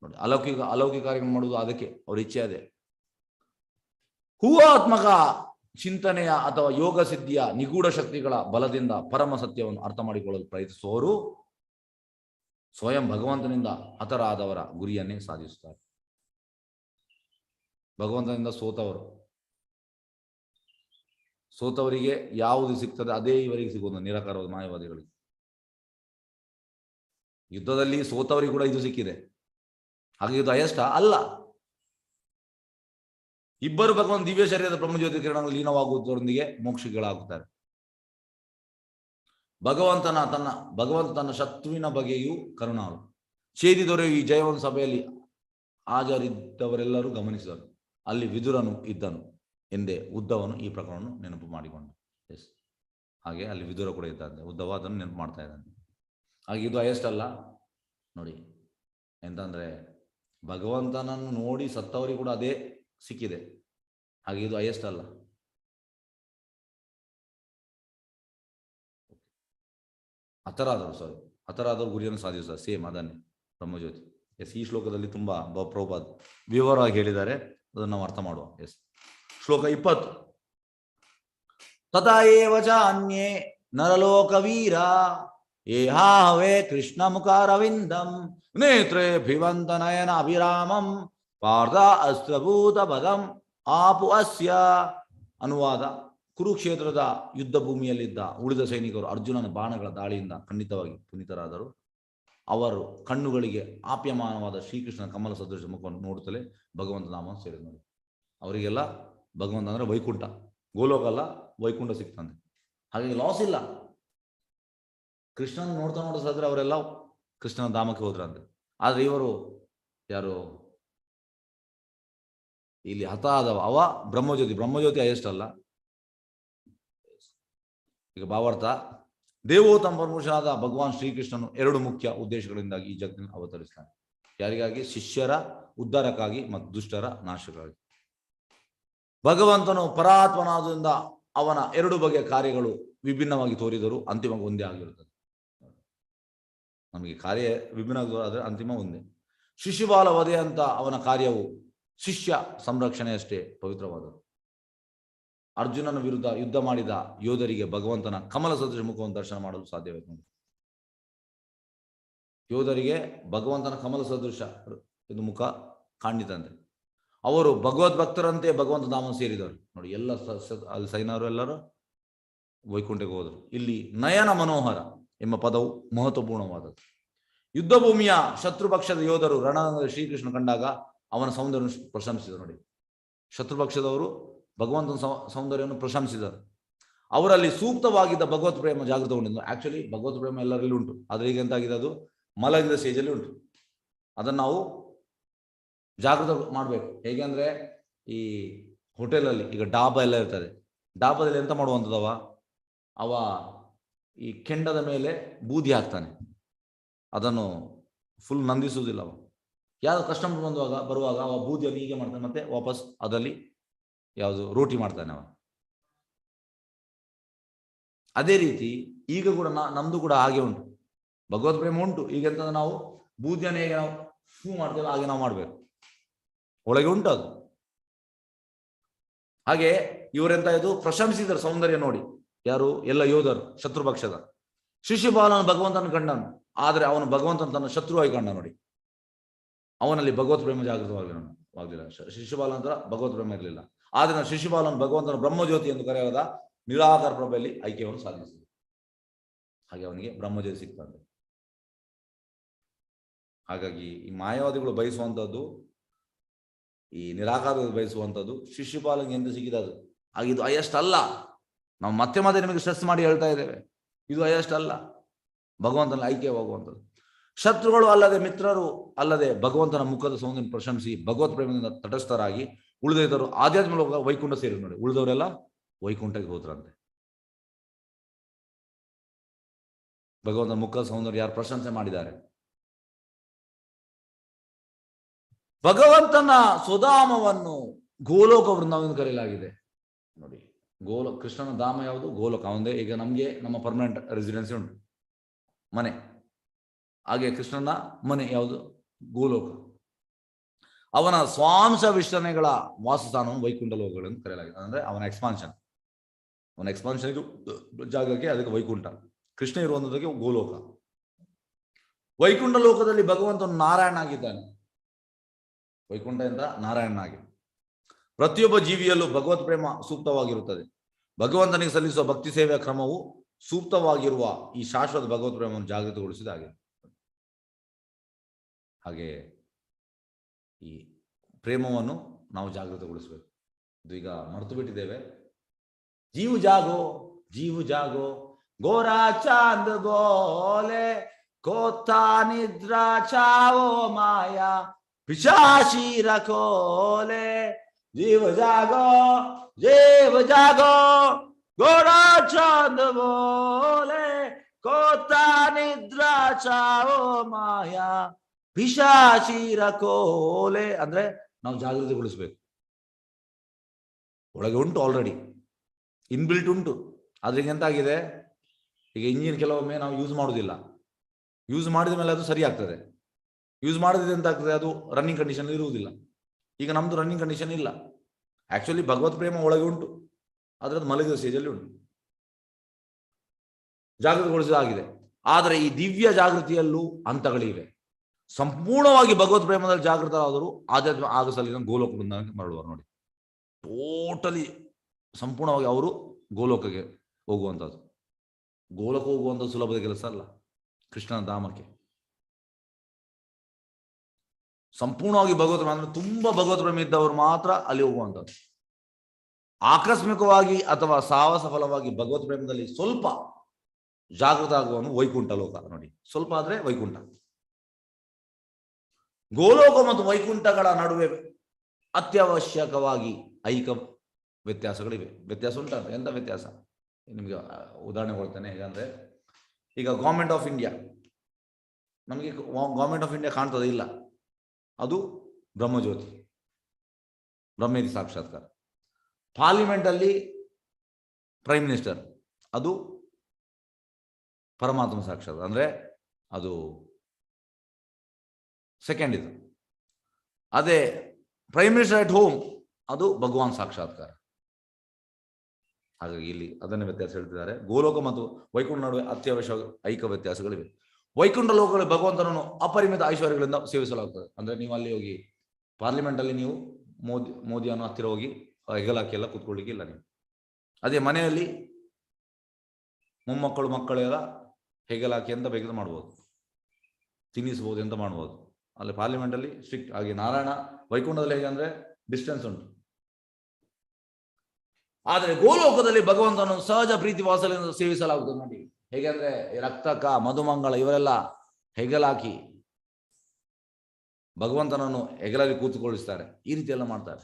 ನೋಡಿ. ಅಲೌಕಿಕ ಕಾರ್ಯಗಳನ್ನು ಮಾಡುವುದು ಅದಕ್ಕೆ ಅವ್ರ ಇಚ್ಛೆ ಅದೇ. ಹೂವಾತ್ಮಕ ಚಿಂತನೆಯ ಅಥವಾ ಯೋಗ ಸಿದ್ಧಿಯ ನಿಗೂಢ ಶಕ್ತಿಗಳ ಬಲದಿಂದ ಪರಮ ಸತ್ಯವನ್ನು ಅರ್ಥ ಮಾಡಿಕೊಳ್ಳಲು ಪ್ರಯತ್ನಿಸುವವರು ಸ್ವಯಂ ಭಗವಂತನಿಂದ ಹತರಾದವರ ಗುರಿಯನ್ನೇ ಸಾಧಿಸುತ್ತಾರೆ. ಭಗವಂತನಿಂದ ಸೋತವರಿಗೆ ಯಾವುದು ಸಿಗ್ತದೆ ಅದೇ ಇವರಿಗೆ ಸಿಗೋದು, ನಿರಾಕಾರವಾದ ಮಾಯವಾದಿಗಳಿಗೆ. ಯುದ್ಧದಲ್ಲಿ ಸೋತವರಿಗೆ ಕೂಡ ಇದು ಸಿಕ್ಕಿದೆ. ಹಾಗೆ ಇದು ಹೈಯೆಸ್ಟ್ ಅಲ್ಲ. ಇಬ್ಬರು ಭಗವಂತ ದಿವ್ಯ ಶರೀರದ ಬ್ರಹ್ಮಜ್ಯೋತಿ ಕಿರಣಗಳು ಲೀನವಾಗುವುದರೊಂದಿಗೆ ಮೋಕ್ಷಗಳಾಗುತ್ತಾರೆ. ಭಗವಂತ ತನ್ನ ಶತ್ರುವಿನ ಬಗೆಯೂ ಕರುಣಾಳು. ಛೇದಿ ದೊರೆಯು ಈ ಜಯವಂತ ಸಭೆಯಲ್ಲಿ ಹಾಜರಿದ್ದವರೆಲ್ಲರೂ ಗಮನಿಸಿದರು. ಅಲ್ಲಿ ವಿದುರನು ಇದ್ದನು ಎಂದೇ ಉದ್ದವನು ಈ ಪ್ರಕರಣವನ್ನು ನೆನಪು ಮಾಡಿಕೊಂಡ. ಎಸ್, ಹಾಗೆ ಅಲ್ಲಿ ವಿದುರ ಕೂಡ ಇದ್ದಾನೆ. ಉದ್ದವ ಅದನ್ನು ನೆನಪು ಮಾಡ್ತಾ ಇದ್ದಾನೆ. ಹಾಗೆ ಇದು ಹೈಯೆಸ್ಟ್ ಅಲ್ಲ ನೋಡಿ. ಎಂತಂದ್ರೆ ಭಗವಂತನನ್ನು ನೋಡಿ ಸತ್ತವರಿಗೆ ಕೂಡ ಅದೇ ಸಿಕ್ಕಿದೆ. ಹಾಗೆ ಇದು ಹೈಯೆಸ್ಟ್ ಅಲ್ಲ. ಹತರಾದವರು ಗುರಿಯನ್ನು ಸಾಧಿಸುತ್ತಾರೆ. ಸೇಮ್ ಅದನ್ನೇ ಬ್ರಹ್ಮಜ್ಯೋತಿ. ಎಸ್, ಈ ಶ್ಲೋಕದಲ್ಲಿ ತುಂಬಾ ಪ್ರಭುಪಾದ್ ವಿವರವಾಗಿ ಹೇಳಿದ್ದಾರೆ. ಅದನ್ನು ನಾವು ಅರ್ಥ ಮಾಡುವ. ಎಸ್, ಶ್ಲೋಕ 20. ತಥಾ ಏವ ಚ ಅನ್ಯೇ ನರಲೋಕವೀರ ಏಹಾಹವೇ ಕೃಷ್ಣ ಮುಖಾರವಿಂದಂ ನೇತ್ರೇ ಭಿವಂತ ನಯನ ಅಭಿರಾಮಂ ಪಾರ್ಥ ಅಸ್ತ್ರಭೂತ ಪದಂ ಆಪು ಅಸ್ಯ. ಅನುವಾದ: ಕುರುಕ್ಷೇತ್ರದ ಯುದ್ಧ ಭೂಮಿಯಲ್ಲಿದ್ದ ಉಳಿದ ಸೈನಿಕರು ಅರ್ಜುನನ ಬಾಣಗಳ ದಾಳಿಯಿಂದ ಖಂಡಿತವಾಗಿ ಪುನೀತರಾದರು. ಅವರು ಕಣ್ಣುಗಳಿಗೆ ಆಪ್ಯಮಾನವಾದ ಶ್ರೀಕೃಷ್ಣನ ಕಮಲ ಸದೃಶ ಮುಖವನ್ನು ನೋಡುತ್ತಲೇ ಭಗವಂತ ನಾಮ ಸೇರಿದ ನೋಡಿ. ಅವರಿಗೆಲ್ಲ ಭಗವಂತ ಅಂದ್ರೆ ವೈಕುಂಠ, ಗೋಲೋಕ ಅಲ್ಲ, ವೈಕುಂಠ ಸಿಕ್ತಂತೆ. ಹಾಗಾಗಿ ಲಾಸ್ ಇಲ್ಲ. ಕೃಷ್ಣನ ನೋಡ್ತಾ ಸದ್ರೆ ಅವರೆಲ್ಲ ಕೃಷ್ಣನ ಧಾಮಕ್ಕೆ ಹೋದ್ರಂತೆ. ಆದ್ರೆ ಇವರು ಯಾರು ಇಲ್ಲಿ ಹತ ಆದವ ಅವ ಬ್ರಹ್ಮಜ್ಯೋತಿ ಹೈಯೆಸ್ಟ್ ಅಲ್ಲ. ಈಗ ಭಾವಾರ್ಥ, ದೇವೋತ್ತಮ ಪರಮಪುರುಷನಾದ ಭಗವಾನ್ ಶ್ರೀಕೃಷ್ಣನು 2 ಮುಖ್ಯ ಉದ್ದೇಶಗಳಿಂದಾಗಿ ಈ ಜಗತ್ತಿನಲ್ಲಿ ಅವತರಿಸ್ತಾನೆ. ಯಾರಿಗಾಗಿ? ಶಿಷ್ಯರ ಉದ್ಧಾರಕ್ಕಾಗಿ ಮತ್ತು ದುಷ್ಟರ ನಾಶಕ್ಕಾಗಿ. ಭಗವಂತನು ಪರಾತ್ಮನಾದ್ರಿಂದ ಅವನ 2 ಬಗೆಯ ಕಾರ್ಯಗಳು ವಿಭಿನ್ನವಾಗಿ ತೋರಿದರೂ ಅಂತಿಮ ಒಂದೇ ಆಗಿರುತ್ತದೆ. ನಮಗೆ ಕಾರ್ಯ ವಿಭಿನ್ನ ಆದರೆ ಅಂತಿಮ ಒಂದೇ. ಶಿಶುಪಾಲ ವಧೆ ಅಂತ ಅವನ ಕಾರ್ಯವು ಶಿಷ್ಯ ಸಂರಕ್ಷಣೆಯಷ್ಟೇ ಪವಿತ್ರವಾದದ್ದು. ಅರ್ಜುನನ ವಿರುದ್ಧ ಯುದ್ಧ ಮಾಡಿದ ಯೋಧರಿಗೆ ಭಗವಂತನ ಕಮಲ ಸದೃಶ ಮುಖವನ್ನು ದರ್ಶನ ಮಾಡಲು ಸಾಧ್ಯವಾಯಿತು ನೋಡಿ. ಯೋಧರಿಗೆ ಭಗವಂತನ ಕಮಲ ಸದೃಶ ಇದು ಮುಖ ಕಾಣಿತಂತೆ. ಅವರು ಭಗವದ್ಭಕ್ತರಂತೆ ಭಗವಂತ ಧಾಮ ಸೇರಿದವರು ನೋಡಿ. ಎಲ್ಲ ಅಲ್ಲಿ ಸೈನವರು ಎಲ್ಲರೂ ವೈಕುಂಠಕ್ಕೆ ಹೋದರು. ಇಲ್ಲಿ ನಯನ ಮನೋಹರ ಎಂಬ ಪದವು ಮಹತ್ವಪೂರ್ಣವಾದದ್ದು. ಯುದ್ಧ ಭೂಮಿಯ ಶತ್ರುಪಕ್ಷದ ಯೋಧರು ರಣರಂಗದಲ್ಲಿ ಶ್ರೀಕೃಷ್ಣ ಕಂಡಾಗ ಅವನ ಸೌಂದರ್ಯ ಪ್ರಶಂಸಿದರು ನೋಡಿ. ಶತ್ರುಪಕ್ಷದವರು ಭಗವಂತನ ಸೌಂದರ್ಯವನ್ನು ಪ್ರಶಂಸಿದರು. ಅವರಲ್ಲಿ ಸೂಕ್ತವಾಗಿದ್ದ ಭಗವತ್ ಪ್ರೇಮ ಜಾಗೃತಗೊಂಡಿದ್ದು. ಆಕ್ಚುಲಿ ಭಗವತ್ ಪ್ರೇಮ ಎಲ್ಲರಲ್ಲಿ ಉಂಟು, ಆದ್ರೆ ಈಗ ಎಂತಾಗಿದೆ, ಅದು ಮಲಗಿದ ಸ್ಟೇಜಲ್ಲಿ ಉಂಟು. ಅದನ್ನು ನಾವು ಜಾಗೃತ ಮಾಡಬೇಕು. ಹೇಗೆ ಅಂದ್ರೆ, ಈ ಹೋಟೆಲಲ್ಲಿ ಈಗ ಡಾಬಾ ಎಲ್ಲ ಇರ್ತದೆ. ಡಾಬಾದಲ್ಲಿ ಎಂತ ಮಾಡುವಂಥದ್ದವ, ಅವ ಈ ಕೆಂಡದ ಮೇಲೆ ಬೂದಿ ಹಾಕ್ತಾನೆ, ಅದನ್ನು ಫುಲ್ ನಂದಿಸುವುದಿಲ್ಲ. ಅವ ಯಾವ್ದು ಕಸ್ಟಮರ್ ಬರುವಾಗ ಅವ ಬೂದಿಯನ್ನು ಹೀಗೆ ಮಾಡ್ತಾನೆ, ಮತ್ತೆ ವಾಪಸ್ ಅದರಲ್ಲಿ ಯಾವುದು ರೋಟಿ ಮಾಡ್ತಾನೆ ಅವ. ಅದೇ ರೀತಿ ಈಗ ಕೂಡ ನಮ್ದು ಕೂಡ ಹಾಗೆ ಉಂಟು, ಭಗವತ್ ಪ್ರೇಮ ಉಂಟು. ಈಗ ಎಂತ ನಾವು ಬೂದಿಯನ್ನು ಹೇಗೆ ನಾವು ಹೂ ಮಾಡ್ತೇವೆ ಹಾಗೆ ನಾವು ಮಾಡ್ಬೇಕು, ಒಳಗೆ ಉಂಟು ಅದು. ಹಾಗೆ ಇವರೆಂತ ಇದು ಪ್ರಶಂಸಿದರು ಸೌಂದರ್ಯ ನೋಡಿ. ಯಾರು? ಎಲ್ಲ ಯೋಧರು ಶತ್ರುಪಕ್ಷದ. ಶಿಶುಪಾಲನು ಭಗವಂತನ ಕಂಡನು, ಆದರೆ ಅವನು ಭಗವಂತನ ತನ್ನ ಶತ್ರುವಾಗಿ ಕಂಡ ನೋಡಿ. ಅವನಲ್ಲಿ ಭಗವತ್ ಪ್ರೇಮ ಜಾಗೃತವಾಗಲಿಲ್ಲ. ಶಿಶುಪಾಲ ಅಂತ ಭಗವತ್ ಪ್ರೇಮ ಇರಲಿಲ್ಲ. ಆದ್ರೆ ಶಿಶುಪಾಲನು ಭಗವಂತನ ಬ್ರಹ್ಮಜ್ಯೋತಿ ಎಂದು ಕರೆಯಾದ ನಿರಾಕಾರ ಪ್ರಭೆಯಲ್ಲಿ ಐಕ್ಯವನ್ನು ಸಾಧಿಸಿದ. ಹಾಗೆ ಅವನಿಗೆ ಬ್ರಹ್ಮಜ್ಯೋತಿ ಸಿಗ್ತದೆ. ಹಾಗಾಗಿ ಈ ಮಾಯಾವಾದಿಗಳು ಬಯಸುವಂಥದ್ದು, ಈ ನಿರಾಕಾರ ಬಯಸುವಂಥದ್ದು ಶಿಶುಪಾಲನಿಗೆ ಎಂದು ಸಿಕ್ಕಿದದು. ಹಾಗೆ ಇದು ಹೈಯೆಸ್ಟ್ ಅಲ್ಲ. ನಾವು ಮತ್ತೆ ಮತ್ತೆ ನಿಮಗೆ ಸ್ಟ್ರೆಸ್ ಮಾಡಿ ಹೇಳ್ತಾ ಇದ್ದೇವೆ, ಇದು ಹೈಯೆಸ್ಟ್ ಅಲ್ಲ. ಭಗವಂತನ ಐಕ್ಯವಾಗುವಂಥದ್ದು. ಶತ್ರುಗಳು ಅಲ್ಲದೆ ಮಿತ್ರರು ಅಲ್ಲದೆ ಭಗವಂತನ ಮುಖದ ಸೌಂದರ್ಯ ಪ್ರಶಂಸಿ ಭಗವತ್ ಪ್ರೇಮದಿಂದ ತಟಸ್ಥರಾಗಿ ಉಳಿದವರು ಆಧ್ಯಾತ್ಮ ಲೋಕ ವೈಕುಂಠ ಸೇರಿ ನೋಡಿ. ಉಳಿದವರೆಲ್ಲ ವೈಕುಂಠಕ್ಕೆ ಹೋದ್ರಂತೆ. ಭಗವಂತನ ಮುಖದ ಸೌಂದರ್ಯ ಯಾರು ಪ್ರಶಂಸೆ ಮಾಡಿದ್ದಾರೆ? ಭಗವಂತನ ಸುಧಾಮವನ್ನು ಗೋಲೋಕ ವೃಂದಾವನ ಕರೆಯಲಾಗಿದೆ ನೋಡಿ. ಕೃಷ್ಣನ ಧಾಮ ಯಾವುದು? ಗೋಲೋಕ. ಅವಂದೇ ಈಗ ನಮ್ಗೆ ನಮ್ಮ ಪರ್ಮನೆಂಟ್ ರೆಸಿಡೆನ್ಸಿ ಉಂಟು, ಮನೆ. ಹಾಗೆ ಕೃಷ್ಣನ ಮನೆ ಯಾವುದು? ಗೋಲೋಕ. ಅವನ ಸ್ವಾಂಶ ವಿಶ್ರನೆಗಳ ವಾಸಸ್ಥಾನವನ್ನು ವೈಕುಂಠ ಲೋಕಗಳನ್ನು ಕರೆಯಲಾಗಿದೆ. ಅಂದ್ರೆ ಅವನ ಎಕ್ಸ್ಪಾನ್ಷನ್ ಇದು ಜಾಗಕ್ಕೆ, ಅದಕ್ಕೆ ವೈಕುಂಠ. ಕೃಷ್ಣ ಇರುವಂತದಕ್ಕೆ ಗೋಲೋಕ. ವೈಕುಂಠ ಲೋಕದಲ್ಲಿ ಭಗವಂತನು ನಾರಾಯಣ ಆಗಿದ್ದಾನೆ. ವೈಕುಂಠ ಎಂದ ನಾರಾಯಣನಾಗಿ. ಪ್ರತಿಯೊಬ್ಬ ಜೀವಿಯಲ್ಲೂ ಭಗವತ್ ಪ್ರೇಮ ಸೂಕ್ತವಾಗಿರುತ್ತದೆ. ಭಗವಂತನಿಗೆ ಸಲ್ಲಿಸುವ ಭಕ್ತಿ ಸೇವೆಯ ಕ್ರಮವು ಸೂಕ್ತವಾಗಿರುವ ಈ ಶಾಶ್ವತ ಭಗವತ್ ಪ್ರೇಮವನ್ನು ಜಾಗೃತಗೊಳಿಸಿದ ಹಾಗೆ. ಹಾಗೆ ಈ ಪ್ರೇಮವನ್ನು ನಾವು ಜಾಗೃತಗೊಳಿಸಬೇಕು. ಇದು ಈಗ ಮರೆತು ಬಿಟ್ಟಿದ್ದೇವೆ. ಜೀವು ಜಾಗೋ ಜೀವು ಜಾಗೋ ಗೋರಾ ಚಾಂದ್ ಬೋಲೆ ಕೋತಾ ನಿದ್ರಾ ಚಾವೋ ಮಾಯಾ पिशाची रखोले जीव जागो गोरा चांद बोले कोता निद्रा चाओ माया पिशाची रखोले. ಅಂದ್ರೆ ನಾವು ಜಾಗೃತಿಗೊಳಿಸಬೇಕು. ಒಳಗೆ ಉಂಟು, ಆಲ್ರೆಡಿ ಇನ್ಬಿಲ್ಟ್ ಉಂಟು. ಅದ್ರಿಗೆ ಎಂತಾಗಿದೆ, ಈಗ ಇಂಜಿನ್ ಕೆಲವೊಮ್ಮೆ ನಾವು ಯೂಸ್ ಮಾಡುವುದಿಲ್ಲ, ಯೂಸ್ ಮಾಡಿದ ಮೇಲೆ ಅದು ಸರಿ ಆಗ್ತದೆ. ಯೂಸ್ ಮಾಡಿದ್ರೆ ಎಂತ ಆಗ್ತದೆ, ಅದು ರನ್ನಿಂಗ್ ಕಂಡೀಷನ್ ಇರುವುದಿಲ್ಲ. ಈಗ ನಮ್ದು ರನ್ನಿಂಗ್ ಕಂಡೀಷನ್ ಇಲ್ಲ. ಆಕ್ಚುಲಿ ಭಗವತ್ ಪ್ರೇಮ ಒಳಗೆ ಉಂಟು, ಅದ್ರದ್ದು ಮಲಗಿದ ಸ್ಟೇಜಲ್ಲಿ ಉಂಟು, ಜಾಗೃತಗೊಳಿಸಲಾಗಿದೆ. ಆದರೆ ಈ ದಿವ್ಯ ಜಾಗೃತಿಯಲ್ಲೂ ಹಂತಗಳಿವೆ. ಸಂಪೂರ್ಣವಾಗಿ ಭಗವತ್ ಪ್ರೇಮದಲ್ಲಿ ಜಾಗೃತರಾದರೂ ಆಧ್ಯಾತ್ಮ ಆಗಸಲಿನ ಗೋಲೋಕ ಬೃಂದಾವನಕ್ಕೆ ಮರಳುವರು ನೋಡಿ. ಟೋಟಲಿ ಸಂಪೂರ್ಣವಾಗಿ ಅವರು ಗೋಲೋಕಕ್ಕೆ ಹೋಗುವಂಥದ್ದು. ಗೋಲಕ ಹೋಗುವಂಥದ್ದು ಸುಲಭದ ಕೆಲಸ ಅಲ್ಲ. ಕೃಷ್ಣನ ಧಾಮಕ್ಕೆ ಸಂಪೂರ್ಣವಾಗಿ ಭಗವತ್ ಪ್ರೇಮ ಅಂದ್ರೆ ತುಂಬಾ ಭಗವತ್ ಪ್ರೇಮ ಇದ್ದವರು ಮಾತ್ರ ಅಲ್ಲಿ ಹೋಗುವಂಥದ್ದು. ಆಕಸ್ಮಿಕವಾಗಿ ಅಥವಾ ಸಾಹಸ ಫಲವಾಗಿ ಭಗವತ್ ಪ್ರೇಮದಲ್ಲಿ ಸ್ವಲ್ಪ ಜಾಗೃತ ಆಗುವನು ವೈಕುಂಠ ಲೋಕ ನೋಡಿ. ಸ್ವಲ್ಪ ಆದ್ರೆ ವೈಕುಂಠ, ಗೋಲೋಕ ಮತ್ತು ವೈಕುಂಠಗಳ ನಡುವೆ ಅತ್ಯವಶ್ಯಕವಾಗಿ ಐಕ ವ್ಯತ್ಯಾಸಗಳಿವೆ. ವ್ಯತ್ಯಾಸ ಉಂಟ. ಎಂತ ವ್ಯತ್ಯಾಸ? ನಿಮಗೆ ಉದಾಹರಣೆ ಕೊಡ್ತೇನೆ. ಹೇಗಂದ್ರೆ, ಈಗ ಗೌರ್ಮೆಂಟ್ ಆಫ್ ಇಂಡಿಯಾ, ನಮಗೆ ಗೌರ್ಮೆಂಟ್ ಆಫ್ ಇಂಡಿಯಾ ಕಾಣ್ತದೆ ಇಲ್ಲ, ಅದು ಬ್ರಹ್ಮಜ್ಯೋತಿ, ಬ್ರಹ್ಮೇದಿ ಸಾಕ್ಷಾತ್ಕಾರ. ಪಾರ್ಲಿಮೆಂಟ್ ಅಲ್ಲಿ ಪ್ರೈಮ್ ಮಿನಿಸ್ಟರ್, ಅದು ಪರಮಾತ್ಮ ಸಾಕ್ಷಾತ್ಕಾರ, ಅಂದ್ರೆ ಅದು ಸೆಕೆಂಡ್ ಇದು. ಅದೇ ಪ್ರೈಮ್ ಮಿನಿಸ್ಟರ್ ಅಟ್ ಹೋಮ್, ಅದು ಭಗವಾನ್ ಸಾಕ್ಷಾತ್ಕಾರ. ಹಾಗಾಗಿ ಇಲ್ಲಿ ಅದನ್ನೇ ವ್ಯತ್ಯಾಸ ಹೇಳ್ತಿದ್ದಾರೆ. ಗೋಲೋಕ ಮತ್ತು ವೈಕುಂಠ ನಡುವೆ ಅತ್ಯವಶ್ಯ ಐಕ ವ್ಯತ್ಯಾಸಗಳಿವೆ. ವೈಕುಂಠ ಲೋಕಗಳಲ್ಲಿ ಭಗವಂತನನ್ನು ಅಪರಿಮಿತ ಐಶ್ವರ್ಯಗಳಿಂದ ಸೇವಿಸಲಾಗುತ್ತದೆ. ಅಂದ್ರೆ ನೀವು ಅಲ್ಲಿ ಹೋಗಿ ಪಾರ್ಲಿಮೆಂಟ್ ಅಲ್ಲಿ ನೀವು ಮೋದಿಯನ್ನು ಹತ್ತಿರ ಹೋಗಿ ಹೆಗಲಾಕಿ ಎಲ್ಲ ಕೂತ್ಕೊಳ್ಳಿಕ್ಕೆ ಇಲ್ಲ ನೀವು. ಅದೇ ಮನೆಯಲ್ಲಿ ಮೊಮ್ಮಕ್ಕಳು ಮಕ್ಕಳೆಲ್ಲ ಹೆಗಲಾಕಿ ಅಂತ ಬೇಕಾದ್ರೆ ಮಾಡ್ಬೋದು, ತಿನ್ನಿಸ್ಬೋದು, ಎಂತ ಮಾಡ್ಬೋದು. ಅಲ್ಲಿ ಪಾರ್ಲಿಮೆಂಟ್ ಅಲ್ಲಿ ಸ್ಟ್ರಿಕ್ಟ್. ಹಾಗೆ ನಾರಾಯಣ ವೈಕುಂಠದಲ್ಲಿ ಹೇಗೆ ಅಂದ್ರೆ ಡಿಸ್ಟೆನ್ಸ್ ಉಂಟು. ಆದರೆ ಗೋಲೋಕದಲ್ಲಿ ಭಗವಂತನನ್ನು ಸಹಜ ಪ್ರೀತಿ ವಾತ್ಸಲ್ಯದಿಂದ ಸೇವಿಸಲಾಗುತ್ತದೆ. ನೋಡಿ ಹೇಗೆ ಅಂದ್ರೆ ರಕ್ತಕ, ಮಧುಮಂಗಳ ಇವರೆಲ್ಲ ಹೆಗಲಾಕಿ ಭಗವಂತನನ್ನು ಹೆಗಲಲ್ಲಿ ಕೂತುಕೊಳ್ಳಿಸ್ತಾರೆ. ಈ ರೀತಿ ಎಲ್ಲ ಮಾಡ್ತಾರೆ.